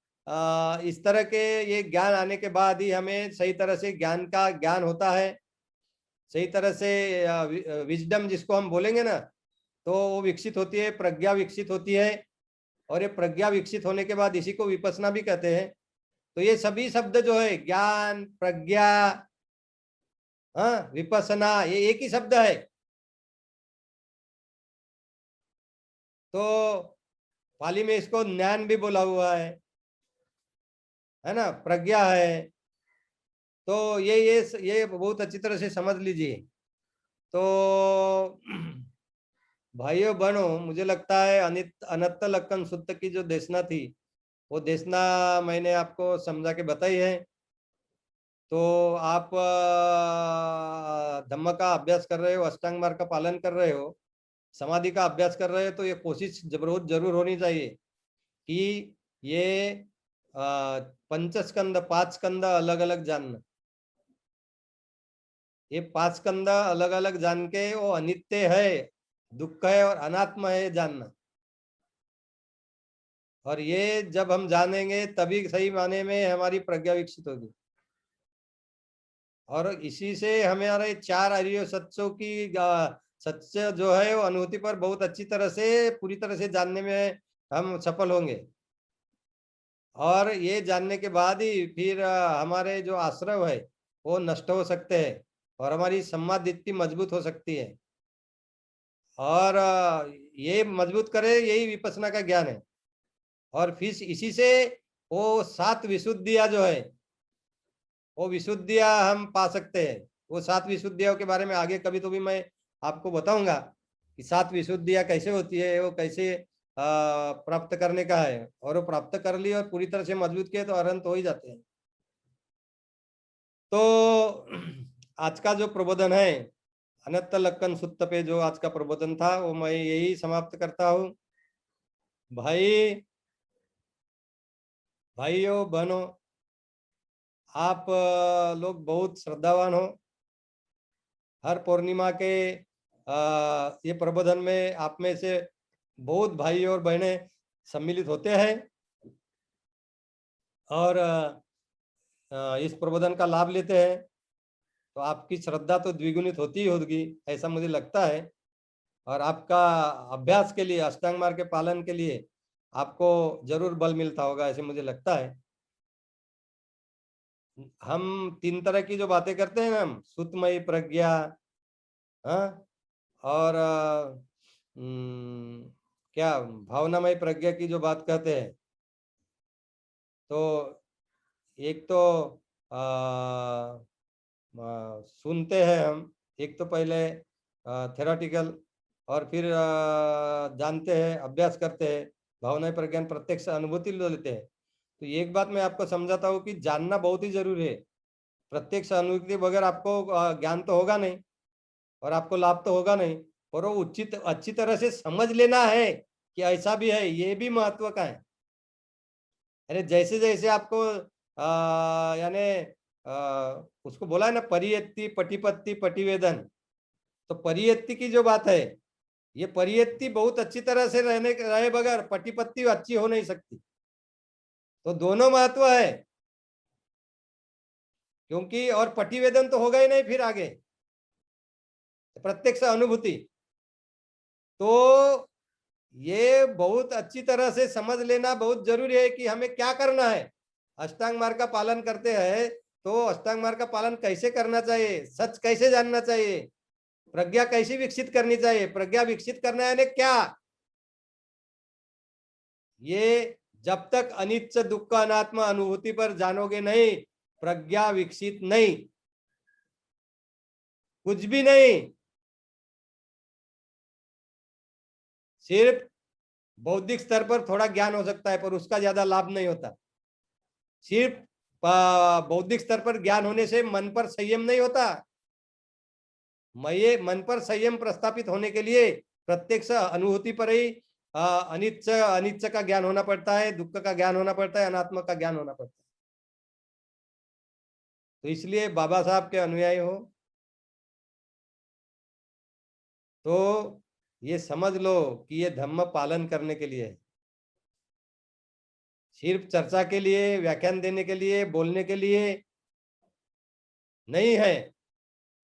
इस तरह के ये ज्ञान आने के बाद ही हमें सही तरह से ज्ञान का ज्ञान होता है, सही तरह से विजडम जिसको हम बोलेंगे ना, तो वो विकसित होती है, प्रज्ञा विकसित होती है। और ये प्रज्ञा विकसित होने के बाद इसी को विपස්සना भी कहते हैं। तो ये सभी शब्द जो है, ज्ञान, प्रज्ञा, हाँ, विपස්සना, ये एक ही शब्द है। तो पाली में इसको ज्ञान भी बोला हुआ है ना, प्रज्ञा है। तो ये बहुत अच्छी तरह से समझ लीजिए। तो भाइयों बहनों, मुझे लगता है अनंत लक्षण सूत्र की जो देशना थी, वो देशना मैंने आपको समझा के बताई है। तो आप धम्म का अभ्यास कर रहे हो, अष्टांग मार्ग का पालन कर रहे हो, समाधि का अभ्यास कर रहे हो, तो ये कोशिश जरूर होनी चाहिए कि ये पंचस्कंद, 5 स्कंद अलग अलग जानना। ये 5 स्कंद अलग अलग जान के वो अनित्य है, दुख है और अनात्म है जानना। और ये जब हम जानेंगे तभी सही माने में हमारी प्रज्ञा विकसित होगी। और इसी से हमारे चार अरिय सत्यों की सत्य जो है वो अनुभूति पर बहुत अच्छी तरह से पूरी तरह से जानने में हम सफल होंगे। और ये जानने के बाद ही फिर हमारे जो आश्रय है वो नष्ट हो सकते हैं और हमारी सम्मा दिट्ठी मजबूत हो सकती है। और ये मजबूत करे यही विपස්සना का ज्ञान है। और फिर इसी से वो 7 विशुद्धियां जो है वो विशुद्धियां हम पा सकते हैं। वो 7 विशुद्धियों के बारे में आगे कभी तो भी मैं आपको बताऊंगा कि 7 विशुद्धियां कैसे होती है, वो कैसे प्राप्त करने का है। और वो प्राप्त कर ली और पूरी तरह से मजबूत किए तो अरहंत हो ही जाते हैं। तो आज का जो प्रबोधन है अनंत लक्कन सुत्त पे जो आज का प्रबोधन था वो मैं यही समाप्त करता हूँ। भाई भाइयों बहनों, आप लोग बहुत श्रद्धावान हो। हर पूर्णिमा के ये प्रबोधन में आप में से बहुत भाई और बहनें सम्मिलित होते हैं और इस प्रबोधन का लाभ लेते हैं। तो आपकी श्रद्धा तो द्विगुणित होती ही होगी ऐसा मुझे लगता है। और आपका अभ्यास के लिए अष्टांग मार्ग के पालन के लिए आपको जरूर बल मिलता होगा ऐसे मुझे लगता है। हम 3 तरह की जो बातें करते हैं ना, हम सुतमयी प्रज्ञा, हाँ, और क्या भावनामय प्रज्ञा की जो बात कहते हैं। तो एक तो सुनते हैं हम, एक तो पहले थेराटिकल, और फिर जानते हैं, अभ्यास करते हैं, भावनाएं प्रज्ञान प्रत्यक्ष अनुभूति लेते हैं। तो एक बात मैं आपको समझाता हूँ कि जानना बहुत ही जरूरी है। प्रत्यक्ष अनुभूति बगैर आपको ज्ञान तो होगा नहीं और आपको लाभ तो होगा नहीं। और वो उचित अच्छी तरह से समझ लेना है कि ऐसा भी है, ये भी महत्व का है। अरे जैसे जैसे आपको यानी उसको बोला है ना, परियत्ति पटिपत्ति पटिवेदन। तो परियत्ति की जो बात है, ये परियत्ति बहुत अच्छी तरह से रहे बगैर पटिपत्ति अच्छी हो नहीं सकती। तो दोनों महत्व है, क्योंकि और पटिवेदन तो होगा ही नहीं फिर आगे प्रत्यक्ष अनुभूति। तो ये बहुत अच्छी तरह से समझ लेना बहुत जरूरी है कि हमें क्या करना है। अष्टांग मार्ग का पालन करते हैं तो अष्टांग मार्ग का पालन कैसे करना चाहिए, सच कैसे जानना चाहिए, प्रज्ञा कैसी विकसित करनी चाहिए। प्रज्ञा विकसित करना है क्या, ये जब तक अनित्य दुख अनात्मा अनुभूति पर जानोगे नहीं, प्रज्ञा विकसित नहीं, कुछ भी नहीं। सिर्फ बौद्धिक स्तर पर थोड़ा ज्ञान हो सकता है पर उसका ज्यादा लाभ नहीं होता। सिर्फ बौद्धिक स्तर पर ज्ञान होने से मन पर संयम नहीं होता। मैं मन पर संयम प्रस्थापित होने के लिए प्रत्यक्ष अनुभूति पर ही अनित्य अनित्य का ज्ञान होना पड़ता है, दुख का ज्ञान होना पड़ता है, अनात्मा का ज्ञान होना पड़ता है। तो इसलिए बाबा साहब के अनुयायी हो तो ये समझ लो कि ये धम्म पालन करने के लिए है। सिर्फ चर्चा के लिए, व्याख्यान देने के लिए, बोलने के लिए नहीं है।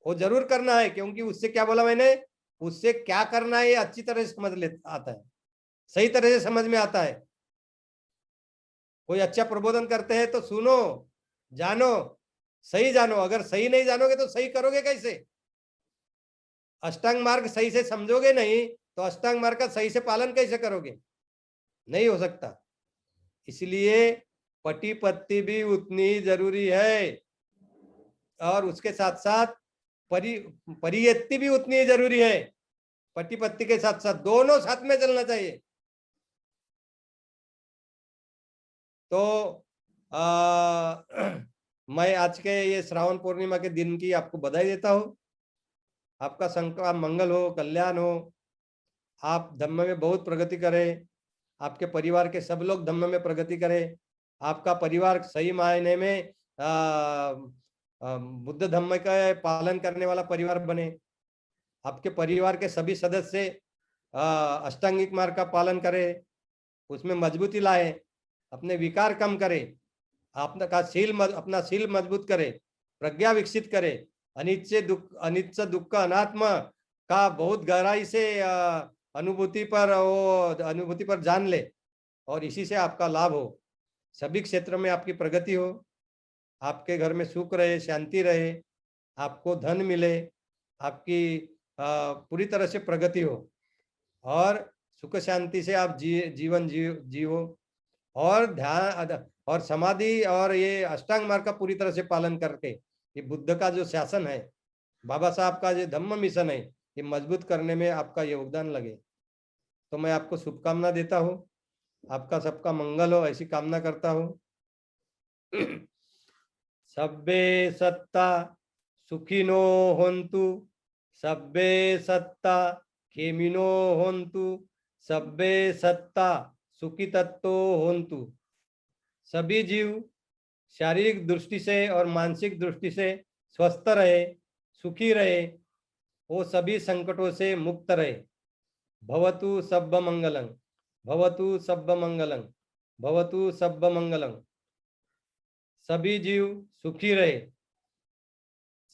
वो जरूर करना है, क्योंकि उससे क्या बोला मैंने, उससे क्या करना है ये अच्छी तरह से समझ ले आता है, सही तरह से समझ में आता है। कोई अच्छा प्रबोधन करते हैं तो सुनो, जानो, सही जानो। अगर सही नहीं जानोगे तो सही करोगे कैसे। अष्टांग मार्ग सही से समझोगे नहीं तो अष्टांग मार्ग का सही से पालन कैसे करोगे, नहीं हो सकता। इसलिए पति पत्ती भी उतनी ही जरूरी है और उसके साथ साथ परियत्ति भी उतनी ही जरूरी है। पति पत्ती के साथ साथ दोनों साथ में चलना चाहिए। तो मैं आज के ये श्रावण पूर्णिमा के दिन की आपको बधाई देता हूँ। आपका संकल्प मंगल हो, कल्याण हो, आप धम्म में बहुत प्रगति करें, आपके परिवार के सब लोग धम्म में प्रगति करें, आपका परिवार सही मायने में बुद्ध धम्म का पालन करने वाला परिवार बने, आपके परिवार के सभी सदस्य अष्टांगिक मार्ग का पालन करे, उसमें मजबूती लाए, अपने विकार कम करे, अपना शील मजबूत करे, प्रज्ञा विकसित करे, अनित्य दुख अनात्म का बहुत गहराई से अनुभूति पर जान ले, और इसी से आपका लाभ हो, सभी क्षेत्र में आपकी प्रगति हो, आपके घर में सुख रहे, शांति रहे, आपको धन मिले, आपकी पूरी तरह से प्रगति हो, और सुख शांति से आप जीवन जीवो, और ध्यान और समाधि और ये अष्टांग मार्ग का पूरी तरह से पालन करके ये बुद्ध का जो शासन है, बाबा साहब का जो धम्म मिशन है, ये मजबूत करने में आपका योगदान लगे। तो मैं आपको शुभकामना देता हूँ, आपका सबका मंगल हो, ऐसी कामना करता हूँ। सब्बे सत्ता सुखिनो होन्तु, सब्बे सत्ता खेमिनो होन्तु, सब्बे सत्ता सुखी तत्तो होन्तु। सभी जीव शारीरिक दृष्टि से और मानसिक दृष्टि से स्वस्थ रहे, सुखी रहे, वो सभी संकटों से मुक्त रहे। भवतु सब्ब मंगलं, भवतु सब्ब मंगलं, भवतु सब्ब मंगलं। सभी जीव सुखी रहे,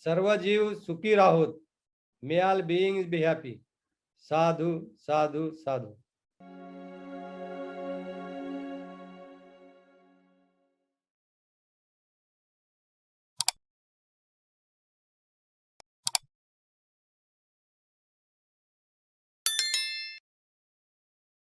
सर्व जीव सुखी राहोत, may all beings be happy. साधु साधु साधु।